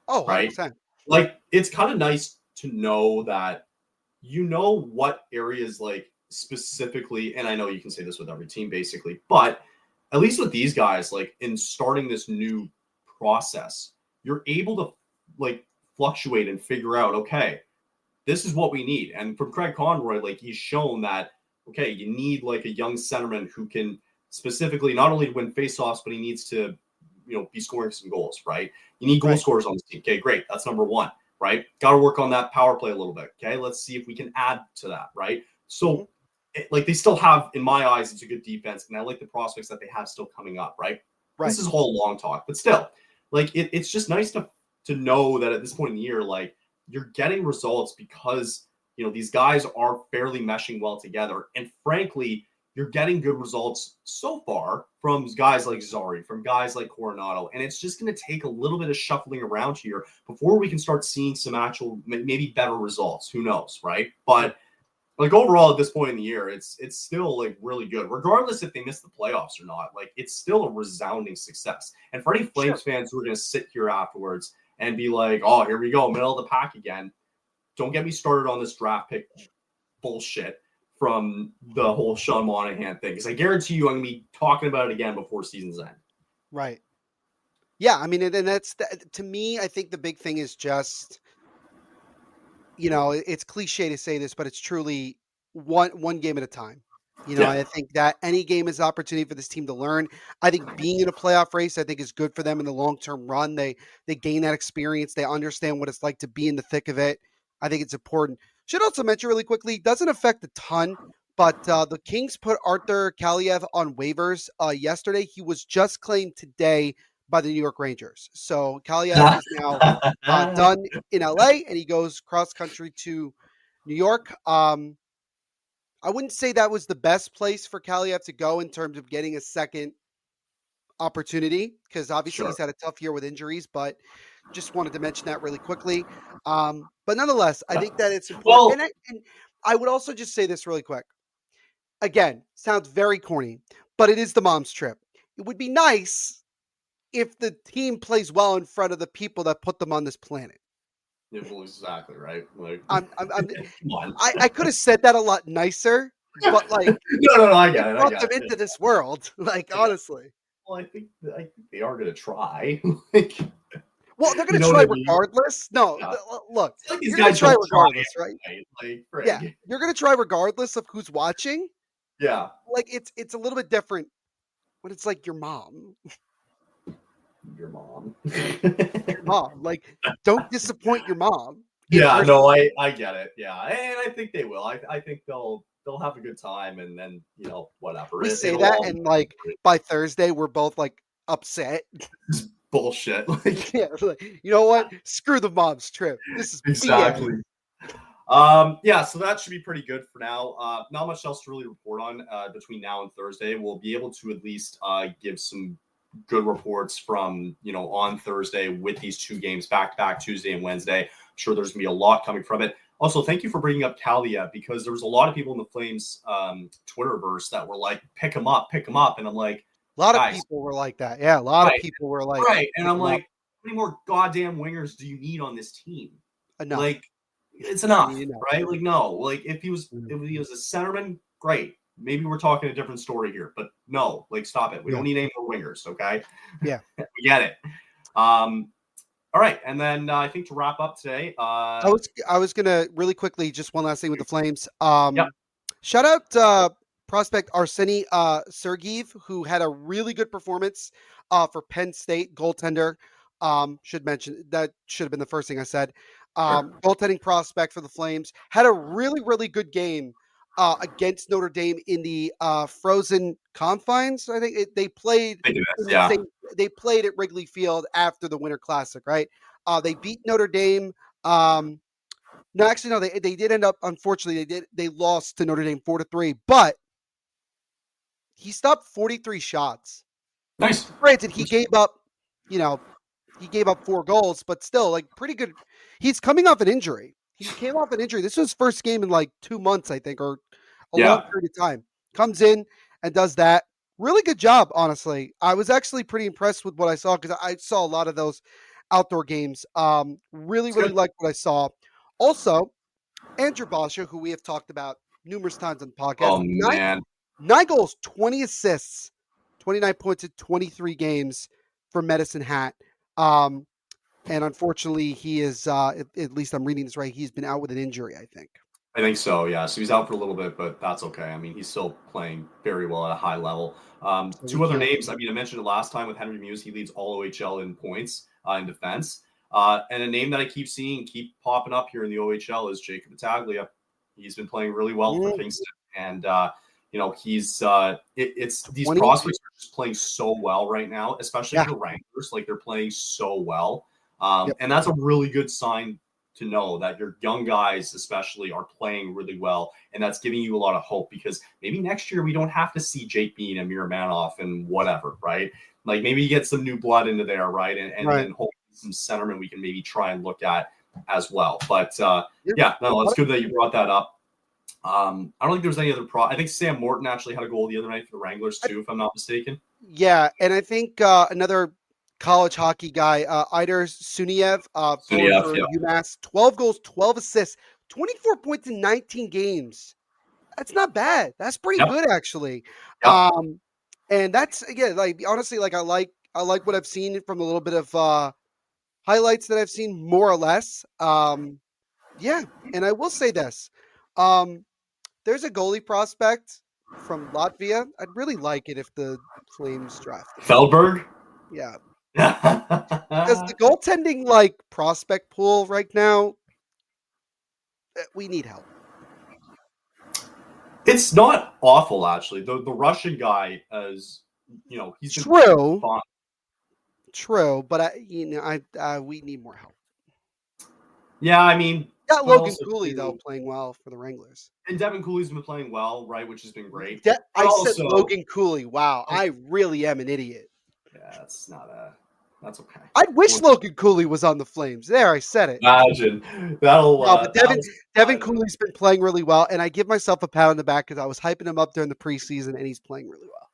Speaker 2: Oh, 100%.
Speaker 1: Right? Like, it's kind of nice to know that what areas, like, specifically, and I know you can say this with every team basically, but at least with these guys, like, in starting this new process, you're able to, like, fluctuate and figure out, okay, this is what we need. And from Craig Conroy, like, he's shown that, okay, you need, like, a young centerman who can specifically not only win faceoffs, but he needs to, be scoring some goals, right? You need goal scorers on this team. Okay, great. That's number 1, right? Got to work on that power play a little bit. Okay, let's see if we can add to that, right? So, like, they still have, in my eyes, it's a good defense, and I like the prospects that they have still coming up, right? This is all long talk, but still, like, it's just nice to know that at this point in the year, like, you're getting results because, these guys are fairly meshing well together. And frankly, you're getting good results so far from guys like Zari, from guys like Coronado. And it's just going to take a little bit of shuffling around here before we can start seeing some actual, maybe better results. Who knows, right? But, like, overall at this point in the year, it's still, like, really good, regardless if they miss the playoffs or not. Like, it's still a resounding success. And for any Flames fans who are going to sit here afterwards and be like, oh, here we go, middle of the pack again, don't get me started on this draft pick bullshit from the whole Sean Monahan thing, because I guarantee you I'm going to be talking about it again before season's end.
Speaker 2: Right. Yeah, I mean, and that's, to me, I think the big thing is just, it's cliche to say this, but it's truly one game at a time. I think that any game is an opportunity for this team to learn. I think being in a playoff race, I think, is good for them in the long-term run. They gain that experience. They understand what it's like to be in the thick of it. I think it's important. Should also mention really quickly, doesn't affect a ton, but the Kings put Arthur Kaliev on waivers yesterday. He was just claimed today by the New York Rangers. So Kaliev is now done in LA, and he goes cross-country to New York. I wouldn't say that was the best place for Kaliev to go in terms of getting a second opportunity, because obviously he's had a tough year with injuries, but just wanted to mention that really quickly. But nonetheless, I think that it's important.
Speaker 1: Well,
Speaker 2: and I would also just say this really quick. Again, sounds very corny, but it is the mom's trip. It would be nice if the team plays well in front of the people that put them on this planet.
Speaker 1: Yeah, well, exactly, right? Like,
Speaker 2: come
Speaker 1: on.
Speaker 2: I could have said that a lot nicer, but, like,
Speaker 1: no, I get it.
Speaker 2: Brought them into this world, like, honestly.
Speaker 1: Well, I think they are going to try. Like,
Speaker 2: well, they're going to try regardless. No, look,
Speaker 1: like
Speaker 2: you're going to try regardless, right?
Speaker 1: Like,
Speaker 2: yeah, you're going to try regardless of who's watching.
Speaker 1: Yeah,
Speaker 2: like it's a little bit different when it's like your mom.
Speaker 1: Your mom.
Speaker 2: Your mom. Like, don't disappoint your mom.
Speaker 1: Yeah, no, I get it. Yeah, and I think they will. I think they'll have a good time, and then, whatever.
Speaker 2: We say that, and, like, by Thursday we're both, like, upset.
Speaker 1: It's bullshit. Like,
Speaker 2: yeah, like, you know what? Screw the mom's trip. This is
Speaker 1: exactly. Yeah, so that should be pretty good for now. Not much else to really report on between now and Thursday. We'll be able to at least give some good reports from on Thursday with these two games back to back, Tuesday and Wednesday. I'm sure there's gonna be a lot coming from it. Also, thank you for bringing up Kalia, because there was a lot of people in the Flames Twitterverse that were like, pick him up, and I'm like,
Speaker 2: A lot of
Speaker 1: guys,
Speaker 2: people were like that. Yeah, a lot of
Speaker 1: right,
Speaker 2: people were like,
Speaker 1: right, and
Speaker 2: pick
Speaker 1: I'm
Speaker 2: 'em up.
Speaker 1: like, how many more goddamn wingers do you need on this team?
Speaker 2: Enough.
Speaker 1: Like, it's
Speaker 2: You
Speaker 1: enough,
Speaker 2: need enough.
Speaker 1: right? Like, no, like if he was
Speaker 2: Mhm.
Speaker 1: a centerman, great. Maybe we're talking a different story here, but no, like, stop it. We
Speaker 2: Yeah.
Speaker 1: don't need any more wingers, okay?
Speaker 2: Yeah.
Speaker 1: We get it. All right, and then I think to wrap up today,
Speaker 2: I was gonna really quickly, just one last thing with the Flames.
Speaker 1: yep,
Speaker 2: Shout out prospect Arseny Sergeev, who had a really good performance for Penn State goaltender. Should mention that should have been the first thing I said.
Speaker 1: sure.
Speaker 2: Goaltending prospect for the Flames had a really really good game against Notre Dame in the frozen confines. I think they played
Speaker 1: Thank you,
Speaker 2: in the
Speaker 1: yeah.
Speaker 2: same. They played at Wrigley Field after the Winter Classic, right? They beat Notre Dame. No, actually, no. They did end up. Unfortunately, they lost to Notre Dame 4-3. But he stopped 43 shots.
Speaker 1: Nice.
Speaker 2: Granted, he gave up. You know, he gave up 4 goals, but still, like pretty good. He's coming off an injury. He came off an injury. This was his first game in like 2 months, I think, or a long
Speaker 1: Yeah.
Speaker 2: period of time. Comes in and does that. Really good job, honestly. I was actually pretty impressed with what I saw because I saw a lot of those outdoor games. Really,
Speaker 1: It's
Speaker 2: really
Speaker 1: good.
Speaker 2: liked what I saw. Also, Andrew Boscher, who we have talked about numerous times on the podcast,
Speaker 1: Oh
Speaker 2: nine
Speaker 1: man.
Speaker 2: 9 goals, 20 assists, 29 points in 23 games for Medicine Hat. Um, and unfortunately, he is at least I'm reading this right. He's been out with an injury, I think.
Speaker 1: I think so, yeah. So he's out for a little bit, but that's okay. I mean, he's still playing very well at a high level.
Speaker 2: So we
Speaker 1: Two other
Speaker 2: can't.
Speaker 1: names. I mean, I mentioned it last time with Henry Muse. He leads all OHL in points in defense. And a name that I keep seeing keep popping up here in the OHL is Jacob Battaglia. He's been playing really well for
Speaker 2: Mm,
Speaker 1: Kingston, and he's it's these
Speaker 2: 20.
Speaker 1: prospects are just playing so well right now, especially
Speaker 2: Yeah.
Speaker 1: for the Wranglers. Like, they're playing so well,
Speaker 2: Yep.
Speaker 1: and that's a really good sign to know that your young guys especially are playing really well, and that's giving you a lot of hope, because maybe next year we don't have to see Jake Bean and Miromanov and whatever, right? Like, maybe you get some new blood into there, right? And
Speaker 2: Right.
Speaker 1: then hopefully some centermen we can maybe try and look at as well. But
Speaker 2: Yeah.
Speaker 1: yeah, no, it's good that you brought that up. I don't think there was any other I think Sam Morton actually had a goal the other night for the Wranglers too, if I'm not mistaken.
Speaker 2: Yeah, and I think another college hockey guy, Eider Suniev, forward
Speaker 1: Suniev,
Speaker 2: for
Speaker 1: yeah,
Speaker 2: UMass, 12 goals, 12 assists, 24 points in 19 games. That's not bad. That's pretty
Speaker 1: yep,
Speaker 2: good, actually.
Speaker 1: yep.
Speaker 2: Um, and that's again, like honestly, like I like what I've seen from a little bit of highlights that I've seen, more or less. Yeah, and I will say this: um, there's a goalie prospect from Latvia. I'd really like it if the Flames drafted him.
Speaker 1: Feldberg.
Speaker 2: Yeah, because the goaltending like prospect pool right now, we need help.
Speaker 1: It's not awful, actually. The Russian guy, as he's been
Speaker 2: True,
Speaker 1: fine.
Speaker 2: true, but we need more help.
Speaker 1: Yeah, I mean,
Speaker 2: Got
Speaker 1: but
Speaker 2: Logan
Speaker 1: also
Speaker 2: Cooley though
Speaker 1: too,
Speaker 2: playing well for the Wranglers.
Speaker 1: and Devin Cooley's been playing well, right, which has been great. But
Speaker 2: I said
Speaker 1: also,
Speaker 2: Logan Cooley. Wow, I really am an idiot.
Speaker 1: yeah, that's okay.
Speaker 2: I wish
Speaker 1: We'll
Speaker 2: Logan Cooley was on the Flames. There, I said it.
Speaker 1: imagine that'll
Speaker 2: No, but Devin
Speaker 1: that'll
Speaker 2: Devin
Speaker 1: surprise us.
Speaker 2: Cooley's been playing really well, and I give myself a pat on the back because I was hyping him up during the preseason, and he's playing really well.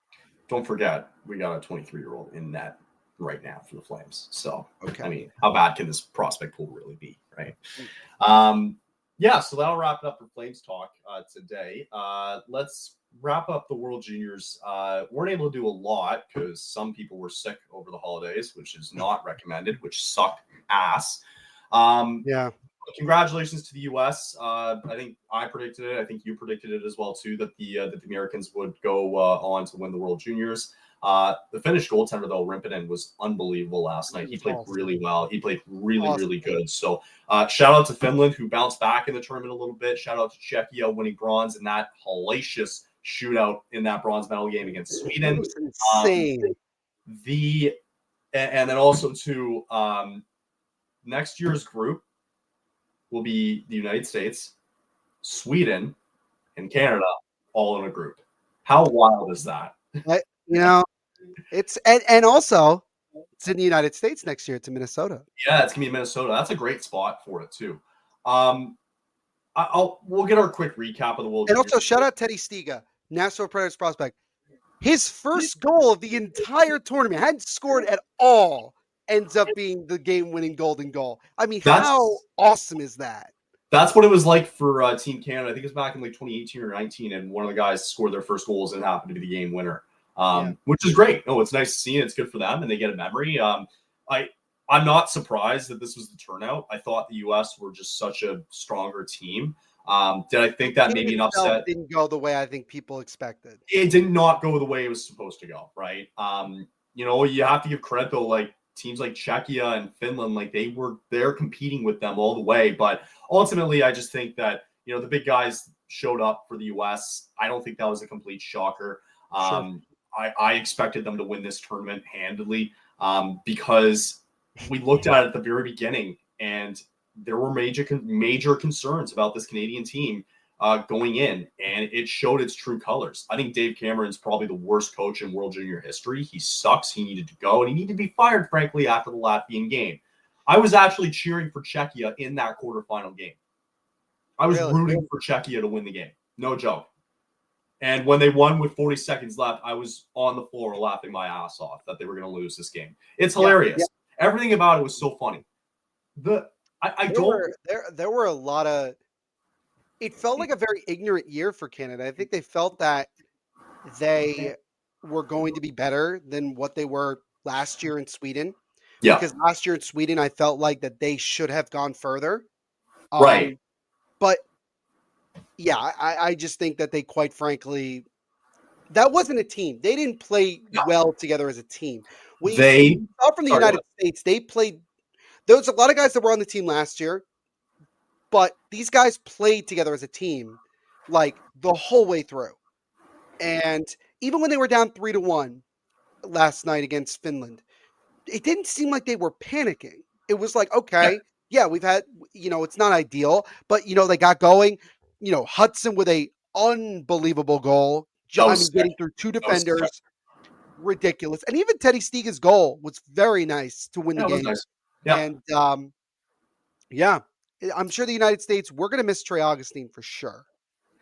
Speaker 1: Don't forget, we got a 23-year-old in net right now for the Flames. So,
Speaker 2: Okay.
Speaker 1: I mean, how bad can this prospect pool really be, right?
Speaker 2: Mm.
Speaker 1: Yeah, so that'll wrap it up for Flames talk today. Let's wrap up the World Juniors. Weren't able to do a lot because some people were sick over the holidays, which is not recommended, which sucked ass.
Speaker 2: Yeah.
Speaker 1: Congratulations to the U.S. I think I predicted it. I think you predicted it as well too, that the Americans would go on to win the World Juniors. The Finnish goaltender though, Rimpinen, was unbelievable last night.
Speaker 2: He
Speaker 1: He
Speaker 2: was
Speaker 1: played
Speaker 2: awesome.
Speaker 1: really well. He played really,
Speaker 2: Awesome.
Speaker 1: really good. So shout out to Finland, who bounced back in the tournament a little bit. Shout out to Czechia winning bronze in that hellacious shootout in that bronze medal game against
Speaker 2: It
Speaker 1: Sweden.
Speaker 2: was insane.
Speaker 1: And then also to next year's group will be the United States, Sweden, and Canada all in a group. How wild is that?
Speaker 2: It's and also it's in the United States next year. It's in Minnesota.
Speaker 1: Yeah, it's gonna be Minnesota. That's a great spot for it too. We'll get our quick recap of the World
Speaker 2: And
Speaker 1: Juniors.
Speaker 2: also, shout out Teddy Stiga, Nashville Predators prospect. His first goal of the entire tournament, hadn't scored at all, ends up being the game-winning golden goal. I mean, how awesome is that?
Speaker 1: That's what it was like for Team Canada. I think it was back in like 2018 or 19, and one of the guys scored their first goals and happened to be the game winner, which is great. No, it's nice to see. It's good for them, and they get a memory. I'm not surprised that this was the turnout. I thought the U.S. were just such a stronger team. Did I think that maybe an upset
Speaker 2: didn't go the way I think people expected?
Speaker 1: It did not go the way it was supposed to go, right? You have to give credit though, like teams like Czechia and Finland, like they're competing with them all the way. But ultimately, I just think that the big guys showed up for the U.S. I don't think that was a complete shocker.
Speaker 2: Sure.
Speaker 1: I expected them to win this tournament handily because we looked at it at the very beginning and there were major concerns about this Canadian team going in, and it showed its true colors. I think Dave Cameron's probably the worst coach in World Junior history. He sucks. He needed to go, and he needed to be fired, frankly, after the Latvian game. I was actually cheering for Czechia in that quarterfinal game. I was rooting for Czechia to win the game. No joke. And when they won with 40 seconds left, I was on the floor laughing my ass off that they were going to lose this game. It's hilarious. Yeah. Everything about it was so funny. There
Speaker 2: were a lot of. It felt like a very ignorant year for Canada. I think they felt that they were going to be better than what they were last year in Sweden.
Speaker 1: Yeah.
Speaker 2: Because last year in Sweden, I felt like that they should have gone further.
Speaker 1: Right.
Speaker 2: But yeah, I just think that they, quite frankly, that wasn't a team. They didn't play well together as a team. When you saw from the United States, they played. There was a lot of guys that were on the team last year, but these guys played together as a team, like the whole way through. And even when they were down 3-1 last night against Finland, it didn't seem like they were panicking. It was like, okay, yeah, we've had, it's not ideal, but they got going. Hudson with a unbelievable goal. Getting through two defenders, ridiculous. And even Teddy Stiga's goal was very nice to win the game.
Speaker 1: Nice. Yeah.
Speaker 2: And I'm sure the United States, we're going to miss Trey Augustine for sure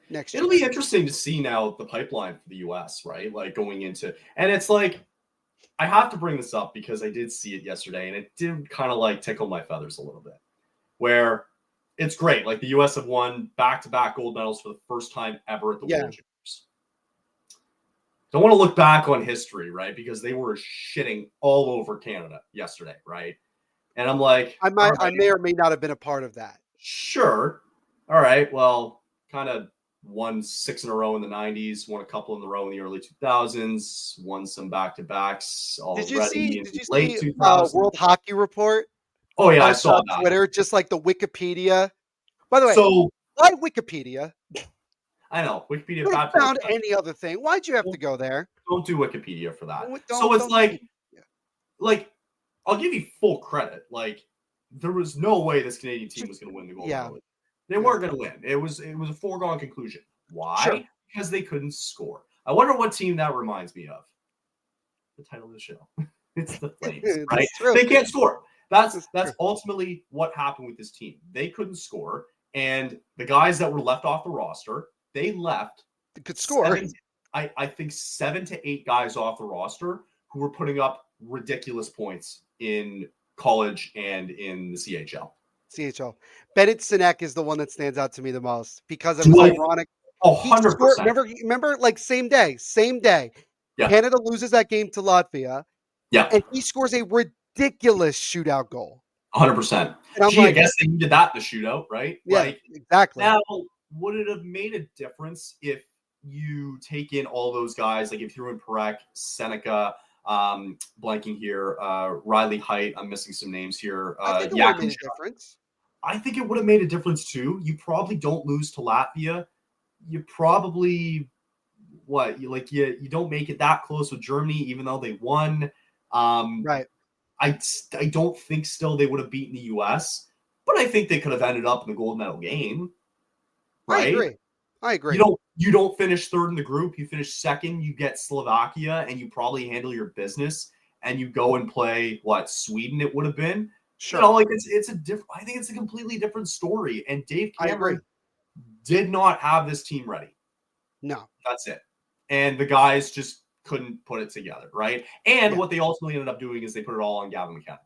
Speaker 2: next year.
Speaker 1: It'll be interesting to see now the pipeline for the U.S., right? Like going into, and it's like, I have to bring this up because I did see it yesterday and it did kind of like tickle my feathers a little bit, where it's great. Like the U.S. have won back-to-back gold medals for the first time ever at the World Juniors. Don't want to look back on history, right? Because they were shitting all over Canada yesterday, right? And I'm like,
Speaker 2: I may or may not have been a part of that.
Speaker 1: Sure. All right. Well, kind of won 6 in a row in the 90s, won a couple in a row in the early 2000s, won some back-to-backs already in the late 2000s.
Speaker 2: World Hockey Report?
Speaker 1: Oh, yeah, I saw that.
Speaker 2: Twitter, just like the Wikipedia. By the way, why Wikipedia?
Speaker 1: I know. Wikipedia.
Speaker 2: You could have found any other thing. Why'd you have to go there?
Speaker 1: Don't do Wikipedia for that. So it's like, I'll give you full credit. Like, there was no way this Canadian team was going to win the gold medal. They weren't going to win. It was a foregone conclusion. Why? Sure. Because they couldn't score. I wonder what team that reminds me of. The title of the show. It's the Flames, right? They can't score. That's ultimately what happened with this team. They couldn't score, and the guys that were left off the roster, they left.
Speaker 2: They could score.
Speaker 1: I think 7 to 8 guys off the roster who were putting up ridiculous points in college and in the CHL.
Speaker 2: Bennett Sinek is the one that stands out to me the most because it was ironic.
Speaker 1: 100%.
Speaker 2: Remember, like same day. Yeah. Canada loses that game to Latvia.
Speaker 1: Yeah.
Speaker 2: And he scores a ridiculous shootout goal.
Speaker 1: 100%. I guess they needed that, the shootout, right?
Speaker 2: Yeah, exactly.
Speaker 1: Now, would it have made a difference if you take in all those guys, like if you threw in Perek, Seneca, blanking here, Riley Height, I'm missing some names here.
Speaker 2: I think it would have made a difference.
Speaker 1: I think it would have made a difference too. You probably don't lose to Latvia. You probably you don't make it that close with Germany, even though they won.
Speaker 2: Right.
Speaker 1: I don't think still they would have beaten the U.S., but I think they could have ended up in the gold medal game. right?
Speaker 2: I
Speaker 1: You
Speaker 2: agree.
Speaker 1: don't finish third in the group. You finish second. You get Slovakia, and you probably handle your business. And you go and play Sweden. It would have been.
Speaker 2: Sure.
Speaker 1: Like it's a different. I think it's a completely different story. And Dave
Speaker 2: I agree.
Speaker 1: Cameron did not have this team ready.
Speaker 2: No.
Speaker 1: That's it. And the guys just couldn't put it together, right? And what they ultimately ended up doing is they put it all on Gavin McKenna.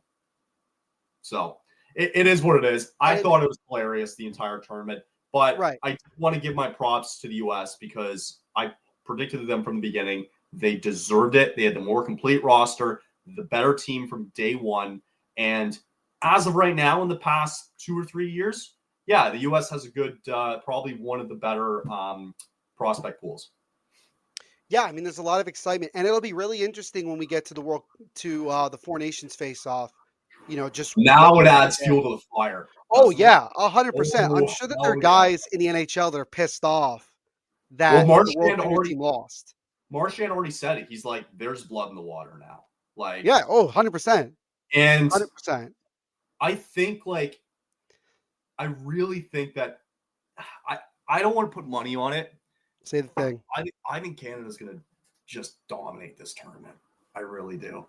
Speaker 1: So it is what it is. I thought it was hilarious the entire tournament, but I want to give my props to the U.S. because I predicted them from the beginning. They deserved it. They had the more complete roster, the better team from day one. And as of right now, in the past 2 or 3 years, yeah, the U.S. has a good, probably one of the better prospect pools.
Speaker 2: Yeah, I mean, there's a lot of excitement, and it'll be really interesting when we get to the Four Nations face-off. Just
Speaker 1: now it adds fuel to the fire.
Speaker 2: Oh yeah, 100%. I'm sure that there are guys in the NHL that are pissed off that the World Junior team lost.
Speaker 1: Marchand already said it. He's like, "There's blood in the water now."
Speaker 2: Yeah, 100%.
Speaker 1: And
Speaker 2: 100%.
Speaker 1: I think I really think that I don't want to put money on it.
Speaker 2: Say the thing.
Speaker 1: I think Canada's going to just dominate this tournament. I really do.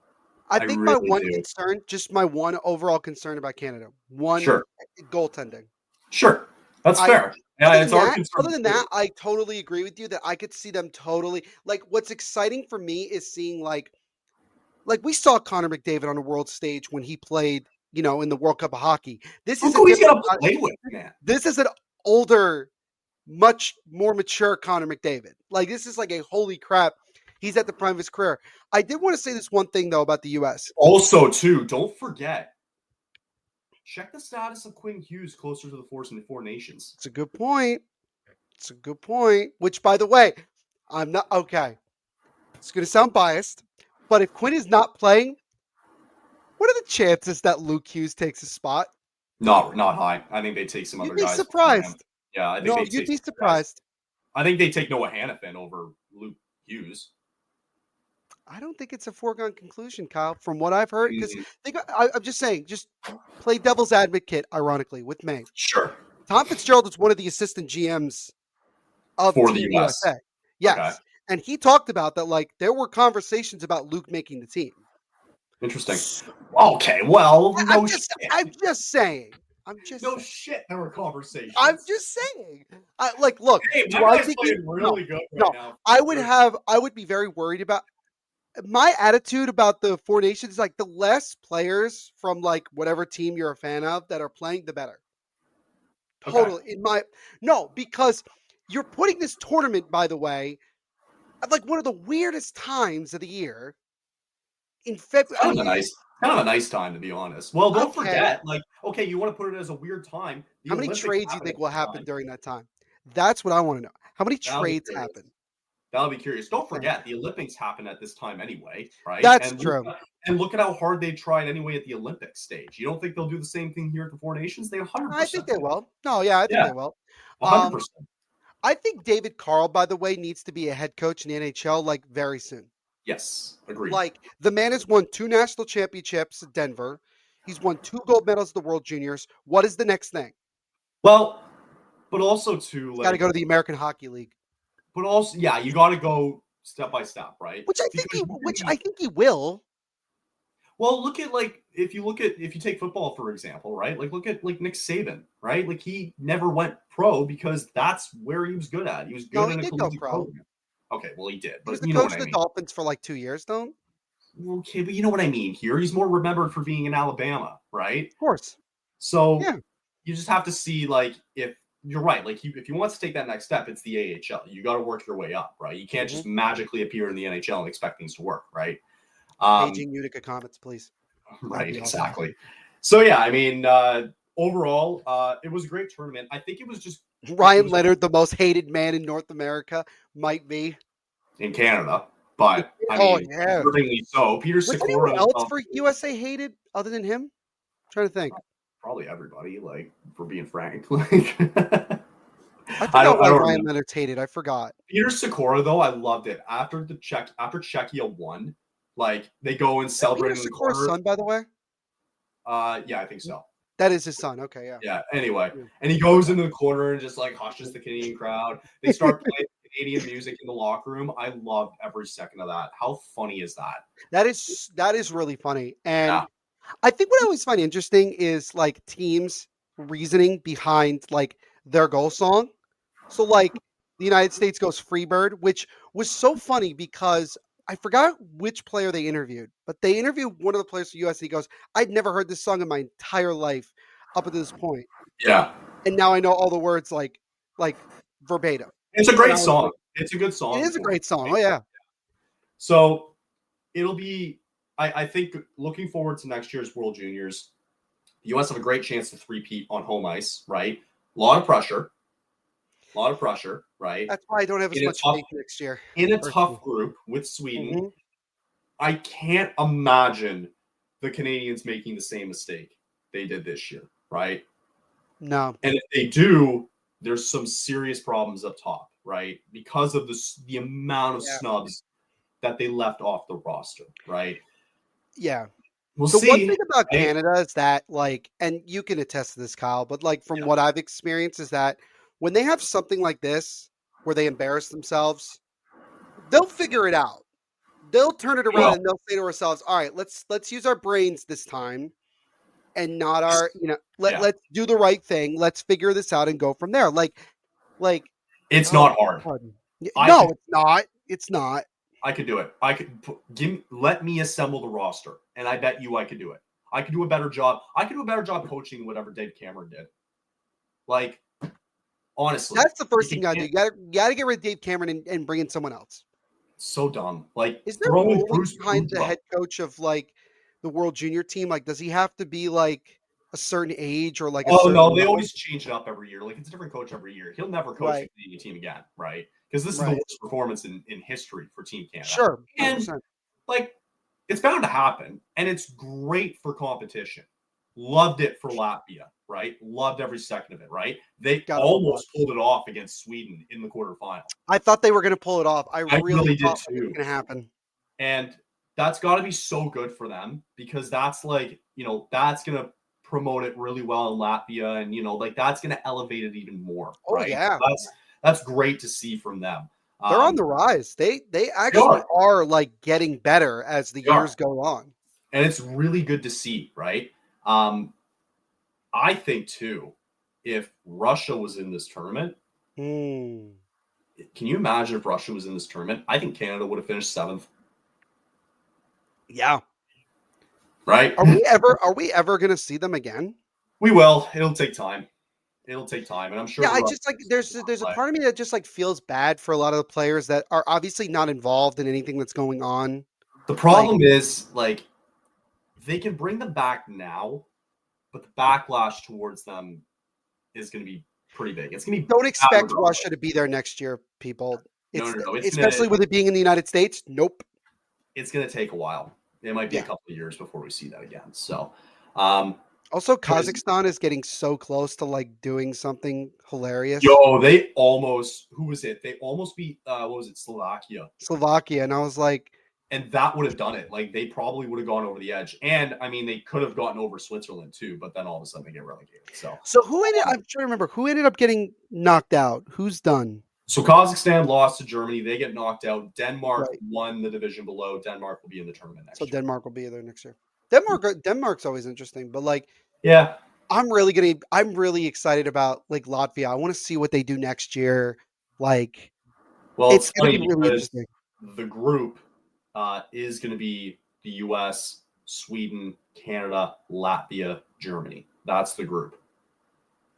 Speaker 2: I think my one concern, just my one overall concern about Canada, goaltending.
Speaker 1: Sure, that's fair.
Speaker 2: Other than that, I totally agree with you that I could see them totally. What's exciting for me is seeing like we saw Connor McDavid on a world stage when he played, in the World Cup of Hockey. This is
Speaker 1: he's gonna play with, man.
Speaker 2: This is an older, much more mature Connor McDavid. This is like a holy crap. He's at the prime of his career. I did want to say this one thing though about the U.S.
Speaker 1: Also, too, don't forget. Check the status of Quinn Hughes closer to the Four Nations.
Speaker 2: It's a good point. Which, by the way, I'm not okay. It's going to sound biased, but if Quinn is not playing, what are the chances that Luke Hughes takes his spot?
Speaker 1: Not high. I think they take some other guys.
Speaker 2: You'd be surprised.
Speaker 1: Yeah, I think
Speaker 2: you'd be surprised.
Speaker 1: I think they take Noah Hannafin over Luke Hughes.
Speaker 2: I don't think it's a foregone conclusion, Kyle, from what I've heard. Because I'm just saying, just play devil's advocate, ironically, with me.
Speaker 1: Sure.
Speaker 2: Tom Fitzgerald was one of the assistant GMs of
Speaker 1: for
Speaker 2: Team
Speaker 1: the USA.
Speaker 2: Yes. Okay. And he talked about that, there were conversations about Luke making the team.
Speaker 1: Interesting. Okay, well,
Speaker 2: I'm just saying.
Speaker 1: No shit, there were conversations.
Speaker 2: I'm just saying. Look.
Speaker 1: Hey, do I think really good right now?
Speaker 2: I would be very worried about. My attitude about the Four Nations is the less players from whatever team you're a fan of that are playing, the better. Totally. Okay. Because you're putting this tournament, by the way, at one of the weirdest times of the year. In February.
Speaker 1: Kind of a nice time, to be honest. Well, don't forget, you want to put it as a weird time.
Speaker 2: How many trades do you think will happen during that time? That's what I want to know. How many trades happen?
Speaker 1: That'll be curious. Don't forget, the Olympics happen at this time anyway, right?
Speaker 2: That's true.
Speaker 1: And look at how hard they tried anyway at the Olympics stage. You don't think they'll do the same thing here at the Four Nations? They 100%.
Speaker 2: I think they will. No, yeah, I think they will.
Speaker 1: 100%.
Speaker 2: I think David Carl, by the way, needs to be a head coach in the NHL very soon.
Speaker 1: Yes, agreed.
Speaker 2: The man has won 2 national championships at Denver. He's won 2 gold medals at the World Juniors. What is the next thing?
Speaker 1: Well, but also too,
Speaker 2: got to go to the American Hockey League.
Speaker 1: But also, yeah, you got to go step by step, right?
Speaker 2: Which I think he will.
Speaker 1: Well, look at if you take football for example, right? Look at Nick Saban, right? He never went pro because that's where he was good at. He was good in a collegiate program. Okay, well he did, but
Speaker 2: he was the coach of the Dolphins for 2 years, don't?
Speaker 1: Okay, but you know what I mean here. He's more remembered for being in Alabama, right?
Speaker 2: Of course.
Speaker 1: So you just have to see if you're right. If you want to take that next step, it's the AHL. You got to work your way up, right? You can't just magically appear in the NHL and expect things to work, right?
Speaker 2: Paging Utica Comets, please.
Speaker 1: Right, exactly. So yeah, I mean, overall, it was a great tournament. I think it was just
Speaker 2: Ryan Leonard, the most hated man in North America, might be
Speaker 1: in Canada, but I mean, certainly so. Peter Sikora
Speaker 2: else for USA hated other than him? I'm trying to think.
Speaker 1: Probably everybody, for being frank.
Speaker 2: I forgot why Ryan Leonard's hated. I forgot.
Speaker 1: Peter Sikora, though, I loved it. After Czechia won, they go and celebrate.
Speaker 2: Peter Sikora's son, by the way?
Speaker 1: Yeah, I think so.
Speaker 2: That is his son. Okay, yeah.
Speaker 1: Yeah. Anyway,
Speaker 2: Yeah.
Speaker 1: and he goes into the corner and just like hushes the Canadian crowd. They start playing Canadian music in the locker room. I loved every second of that. How funny is that?
Speaker 2: That is really funny.
Speaker 1: Yeah.
Speaker 2: And I think what I always find interesting is like teams' reasoning behind like their goal song. So like the United States goes Freebird, which was so funny because I forgot which player they interviewed, but they interviewed one of the players for US. And he goes, "I'd never heard this song in my entire life up until this point,
Speaker 1: Yeah.
Speaker 2: and now I know all the words like verbatim."
Speaker 1: It's a
Speaker 2: And I
Speaker 1: great
Speaker 2: was
Speaker 1: song.
Speaker 2: like,
Speaker 1: It's a good
Speaker 2: "It
Speaker 1: song
Speaker 2: is a
Speaker 1: for it.
Speaker 2: great song." Oh
Speaker 1: Right?
Speaker 2: yeah,
Speaker 1: So it'll be, I think, looking forward to next year's World Juniors, the U.S. have a great chance to three-peat on home ice, right? A lot of pressure, right?
Speaker 2: that's why I don't have as
Speaker 1: In a
Speaker 2: much
Speaker 1: tough,
Speaker 2: faith next year.
Speaker 1: in a
Speaker 2: Personally.
Speaker 1: tough group with Sweden.
Speaker 2: Hmm.
Speaker 1: I can't imagine the Canadians making the same mistake they did this year, right?
Speaker 2: No,
Speaker 1: And if they do, there's some serious problems up top, right? Because of the amount of
Speaker 2: yeah,
Speaker 1: snubs that they left off the roster, right?
Speaker 2: yeah.
Speaker 1: We'll
Speaker 2: The one
Speaker 1: see.
Speaker 2: thing about
Speaker 1: Right?
Speaker 2: Canada is that, like, and you can attest to this, Kyle, but like from what I've experienced is that when they have something like this where they embarrass themselves, they'll figure it out. They'll turn it around
Speaker 1: Well,
Speaker 2: and they'll say to ourselves, "All right, let's use our brains this time and not our,
Speaker 1: yeah,
Speaker 2: let's do the right thing. Let's figure this out and go from there." Like,
Speaker 1: it's
Speaker 2: oh,
Speaker 1: not hard.
Speaker 2: pardon.
Speaker 1: I
Speaker 2: No,
Speaker 1: could,
Speaker 2: it's not. It's not.
Speaker 1: I could do it. I could let me assemble the roster, and I bet you I could do it. I could do a better job. I could do a better job coaching than whatever Dave Cameron did. Like, honestly,
Speaker 2: That's the first
Speaker 1: if
Speaker 2: thing
Speaker 1: you
Speaker 2: you gotta do.
Speaker 1: can't,
Speaker 2: You gotta get rid of Dave Cameron and bring in someone else.
Speaker 1: so dumb. Like
Speaker 2: Is there
Speaker 1: throwing
Speaker 2: ruling
Speaker 1: Bruce
Speaker 2: behind the
Speaker 1: Boudreaux.
Speaker 2: head coach of like the World Junior team? Like, does he have to be like a certain age or like a
Speaker 1: Oh
Speaker 2: certain
Speaker 1: no, they
Speaker 2: level?
Speaker 1: always change it up every year. Like it's a different coach every year. He'll never coach the
Speaker 2: Right,
Speaker 1: Canadian team again, right? Because this is the
Speaker 2: right.
Speaker 1: worst performance in history for Team Canada.
Speaker 2: Sure,
Speaker 1: And
Speaker 2: 100%.
Speaker 1: like it's bound to happen. And it's great for competition. Loved it for Latvia, right? Loved every second of it, right? They
Speaker 2: Gotta love that.
Speaker 1: almost pulled it off against Sweden in the quarterfinal.
Speaker 2: I thought they were gonna pull it off. I
Speaker 1: I
Speaker 2: really
Speaker 1: really did
Speaker 2: thought it was
Speaker 1: too.
Speaker 2: gonna happen.
Speaker 1: And that's got to be so good for them because that's like, that's going to promote it really well in Latvia. And, like that's going to elevate it even more.
Speaker 2: Oh
Speaker 1: Right.
Speaker 2: yeah,
Speaker 1: That's great to see from them.
Speaker 2: they're on
Speaker 1: Um,
Speaker 2: the rise. They
Speaker 1: they
Speaker 2: actually
Speaker 1: are.
Speaker 2: are like getting better as the
Speaker 1: They are.
Speaker 2: years go on.
Speaker 1: And it's really good to see. Right. Um, I think too, if Russia was in this tournament,
Speaker 2: Hmm.
Speaker 1: can you imagine if Russia was in this tournament? I think Canada would have finished seventh.
Speaker 2: Yeah.
Speaker 1: Right.
Speaker 2: Are we ever gonna see them again?
Speaker 1: We will. It'll take time. It'll take time. And I'm sure
Speaker 2: Yeah,
Speaker 1: the
Speaker 2: I
Speaker 1: Russians
Speaker 2: just like there's a
Speaker 1: play.
Speaker 2: part of me that just like feels bad for a lot of the players that are obviously not involved in anything that's going on.
Speaker 1: The
Speaker 2: Like,
Speaker 1: problem is, like, they can bring them back now, but the backlash towards them is going to be pretty big. It's going to be
Speaker 2: don't
Speaker 1: bad
Speaker 2: expect
Speaker 1: regardless.
Speaker 2: Russia to be there next year, people.
Speaker 1: No,
Speaker 2: It's
Speaker 1: no, no.
Speaker 2: especially with it being in the United States. Nope.
Speaker 1: It's going to take a while. It might be a
Speaker 2: Yeah.
Speaker 1: couple of years before we see that again. So, um,
Speaker 2: Also,
Speaker 1: because
Speaker 2: Kazakhstan is getting so close to like doing something hilarious.
Speaker 1: yo, they almost who was it? They almost beat what was it, Slovakia,
Speaker 2: Slovakia, and I was like,
Speaker 1: and that would have done it. Like they probably would have gone over the edge, and I mean they could have gotten over Switzerland too, but then all of a sudden they get relegated. So.
Speaker 2: so who ended? I'm trying to remember who ended up getting knocked out. Who's done?
Speaker 1: So Kazakhstan lost to Germany. They get knocked out. Denmark
Speaker 2: Right.
Speaker 1: won the division below. Denmark will be in the tournament
Speaker 2: So
Speaker 1: next year.
Speaker 2: Denmark will be there next year. Denmark's always interesting, but like
Speaker 1: Yeah.
Speaker 2: I'm really excited about like Latvia. I want to see what they do next year. Like
Speaker 1: Well,
Speaker 2: it's
Speaker 1: it's
Speaker 2: going to
Speaker 1: funny
Speaker 2: be really
Speaker 1: because
Speaker 2: interesting.
Speaker 1: the group is going to be the U.S., Sweden, Canada, Latvia, Germany. That's the group.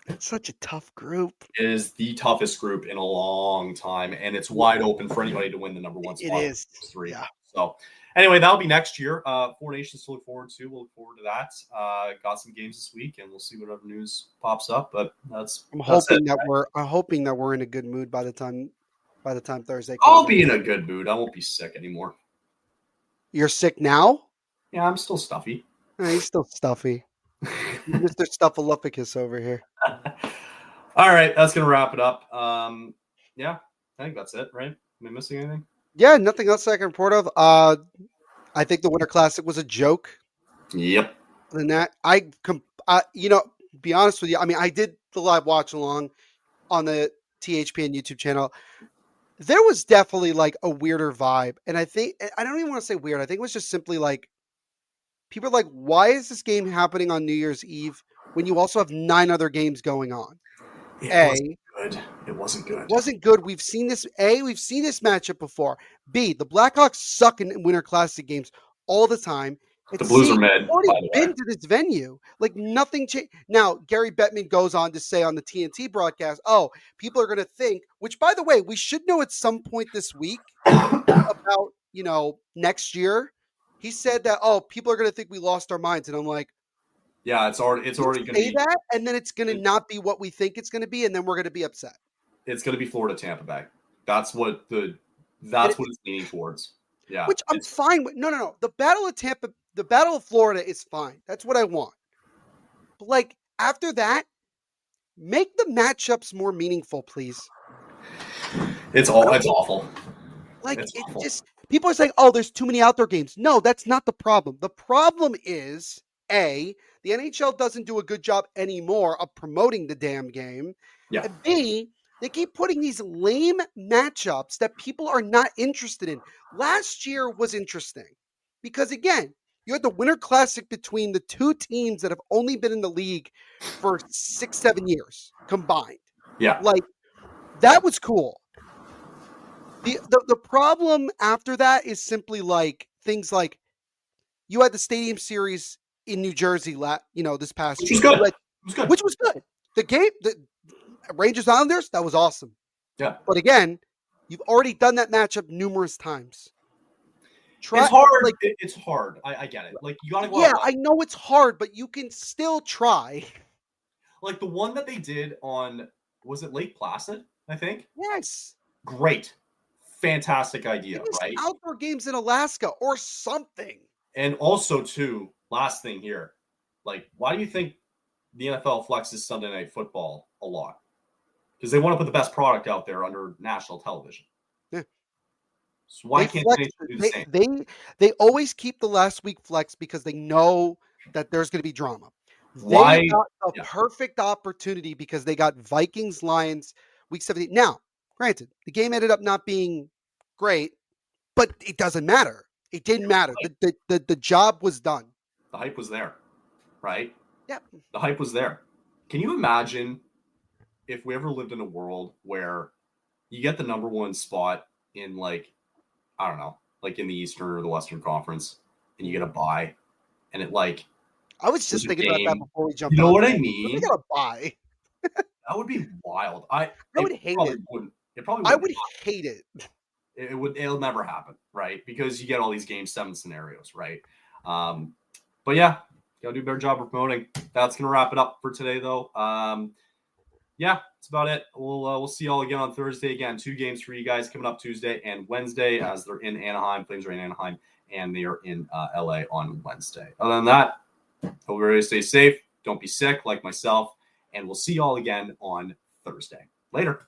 Speaker 2: It's such a tough group.
Speaker 1: It is the toughest group in a long time, and it's wide open for anybody to win the number one
Speaker 2: It
Speaker 1: spot.
Speaker 2: is.
Speaker 1: Three.
Speaker 2: Yeah.
Speaker 1: So, anyway, that'll be next year. Four Nations to look forward to. We'll look forward to that. Got some games this week, and we'll see whatever news pops up. But that's it.
Speaker 2: I'm hoping that we're in a good mood by the time Thursday
Speaker 1: I'll
Speaker 2: comes
Speaker 1: be in
Speaker 2: around.
Speaker 1: a good mood. I won't be sick anymore.
Speaker 2: You're sick now?
Speaker 1: Yeah, I'm still stuffy.
Speaker 2: He's still stuffy. Mr. Stuffalufficus over here.
Speaker 1: All right, that's gonna wrap it up. Yeah, I think that's it. Right? Am I missing anything?
Speaker 2: Yeah, nothing else I can report of. I think the Winter Classic was a joke.
Speaker 1: Yep.
Speaker 2: Other than that, Be honest with you. I mean, I did the live watch along on the THPN YouTube channel. There was definitely like a weirder vibe. And I don't even want to say weird. I think it was just simply like, people are like, why is this game happening on New Year's Eve when you also have 9 other games going on?
Speaker 1: It wasn't
Speaker 2: A,
Speaker 1: good. It wasn't
Speaker 2: it
Speaker 1: good.
Speaker 2: wasn't good. We've seen this matchup before. B, the Blackhawks suck in Winter Classic games all the time. And
Speaker 1: The Blues
Speaker 2: C,
Speaker 1: are
Speaker 2: we've
Speaker 1: mid,
Speaker 2: already
Speaker 1: by the
Speaker 2: been
Speaker 1: way.
Speaker 2: to this venue. Like nothing changed. Now, Gary Bettman goes on to say on the TNT broadcast, oh, people are going to think, which by the way, we should know at some point this week about, next year. He said that, oh, people are going to think we lost our minds. And I'm like,
Speaker 1: Yeah, it's already
Speaker 2: you
Speaker 1: going to
Speaker 2: say
Speaker 1: be.
Speaker 2: that, and then it's going to not be what we think it's going to be, and then we're going to be upset.
Speaker 1: It's going to be Florida Tampa Bay. That's what it's leaning towards. Yeah,
Speaker 2: Which I'm fine with. No. The Battle of Tampa, the Battle of Florida is fine. That's what I want. But like after that, make the matchups more meaningful, please.
Speaker 1: it's awful.
Speaker 2: Like
Speaker 1: It's
Speaker 2: it's
Speaker 1: awful.
Speaker 2: just people are saying, "Oh, there's too many outdoor games." No, that's not the problem. The problem is A, the NHL doesn't do a good job anymore of promoting the damn game.
Speaker 1: Yeah.
Speaker 2: And B, they keep putting these lame matchups that people are not interested in. Last year was interesting because again, you had the Winter Classic between the two teams that have only been in the league for 6, 7 years combined.
Speaker 1: Yeah.
Speaker 2: Like that was cool. The problem after that is simply like things like you had the Stadium Series in New Jersey, this past
Speaker 1: Which was
Speaker 2: year,
Speaker 1: good. It was good.
Speaker 2: which was good. The Rangers Islanders, that was awesome.
Speaker 1: Yeah.
Speaker 2: But again, you've already done that matchup numerous times.
Speaker 1: It's hard. It's hard. I get it. Like you got to go.
Speaker 2: Yeah, I know it's hard, but you can still try.
Speaker 1: Like the one that they did on, was it Lake Placid? I think.
Speaker 2: Yes.
Speaker 1: Great. Fantastic idea, right?
Speaker 2: Outdoor games in Alaska or something.
Speaker 1: And also, too, last thing here, like, why do you think the NFL flexes Sunday Night Football a lot? Because they want to put the best product out there under national television.
Speaker 2: Yeah.
Speaker 1: So why can't they do the same?
Speaker 2: They always keep the last week flex because they know that there's going to be drama.
Speaker 1: Why?
Speaker 2: They got a perfect opportunity because they got Vikings Lions week 17. Now, granted, the game ended up not being great, but it doesn't matter. It didn't matter. The job was done.
Speaker 1: The hype was there, right?
Speaker 2: Yep.
Speaker 1: The hype was there. Can you imagine if we ever lived in a world where you get the number one spot in, like, I don't know, like in the Eastern or the Western Conference, and you get a bye, and it like,
Speaker 2: I was just thinking about that before we jumped.
Speaker 1: You know
Speaker 2: on
Speaker 1: what
Speaker 2: that.
Speaker 1: I mean?
Speaker 2: We got a bye.
Speaker 1: That would be wild. I
Speaker 2: would hate it.
Speaker 1: It probably
Speaker 2: I
Speaker 1: wouldn't
Speaker 2: would
Speaker 1: happen.
Speaker 2: hate it.
Speaker 1: It'll never happen, right? Because you get all these Game 7 scenarios, right? But yeah, gotta do a better job of promoting. That's gonna wrap it up for today, though. Yeah, that's about it. We'll see y'all again on Thursday. Again, 2 games for you guys coming up Tuesday and Wednesday, as they're in Anaheim. Flames are in Anaheim, and they are in LA on Wednesday. Other than that, hope everybody stays safe. Don't be sick like myself, and we'll see y'all again on Thursday. Later.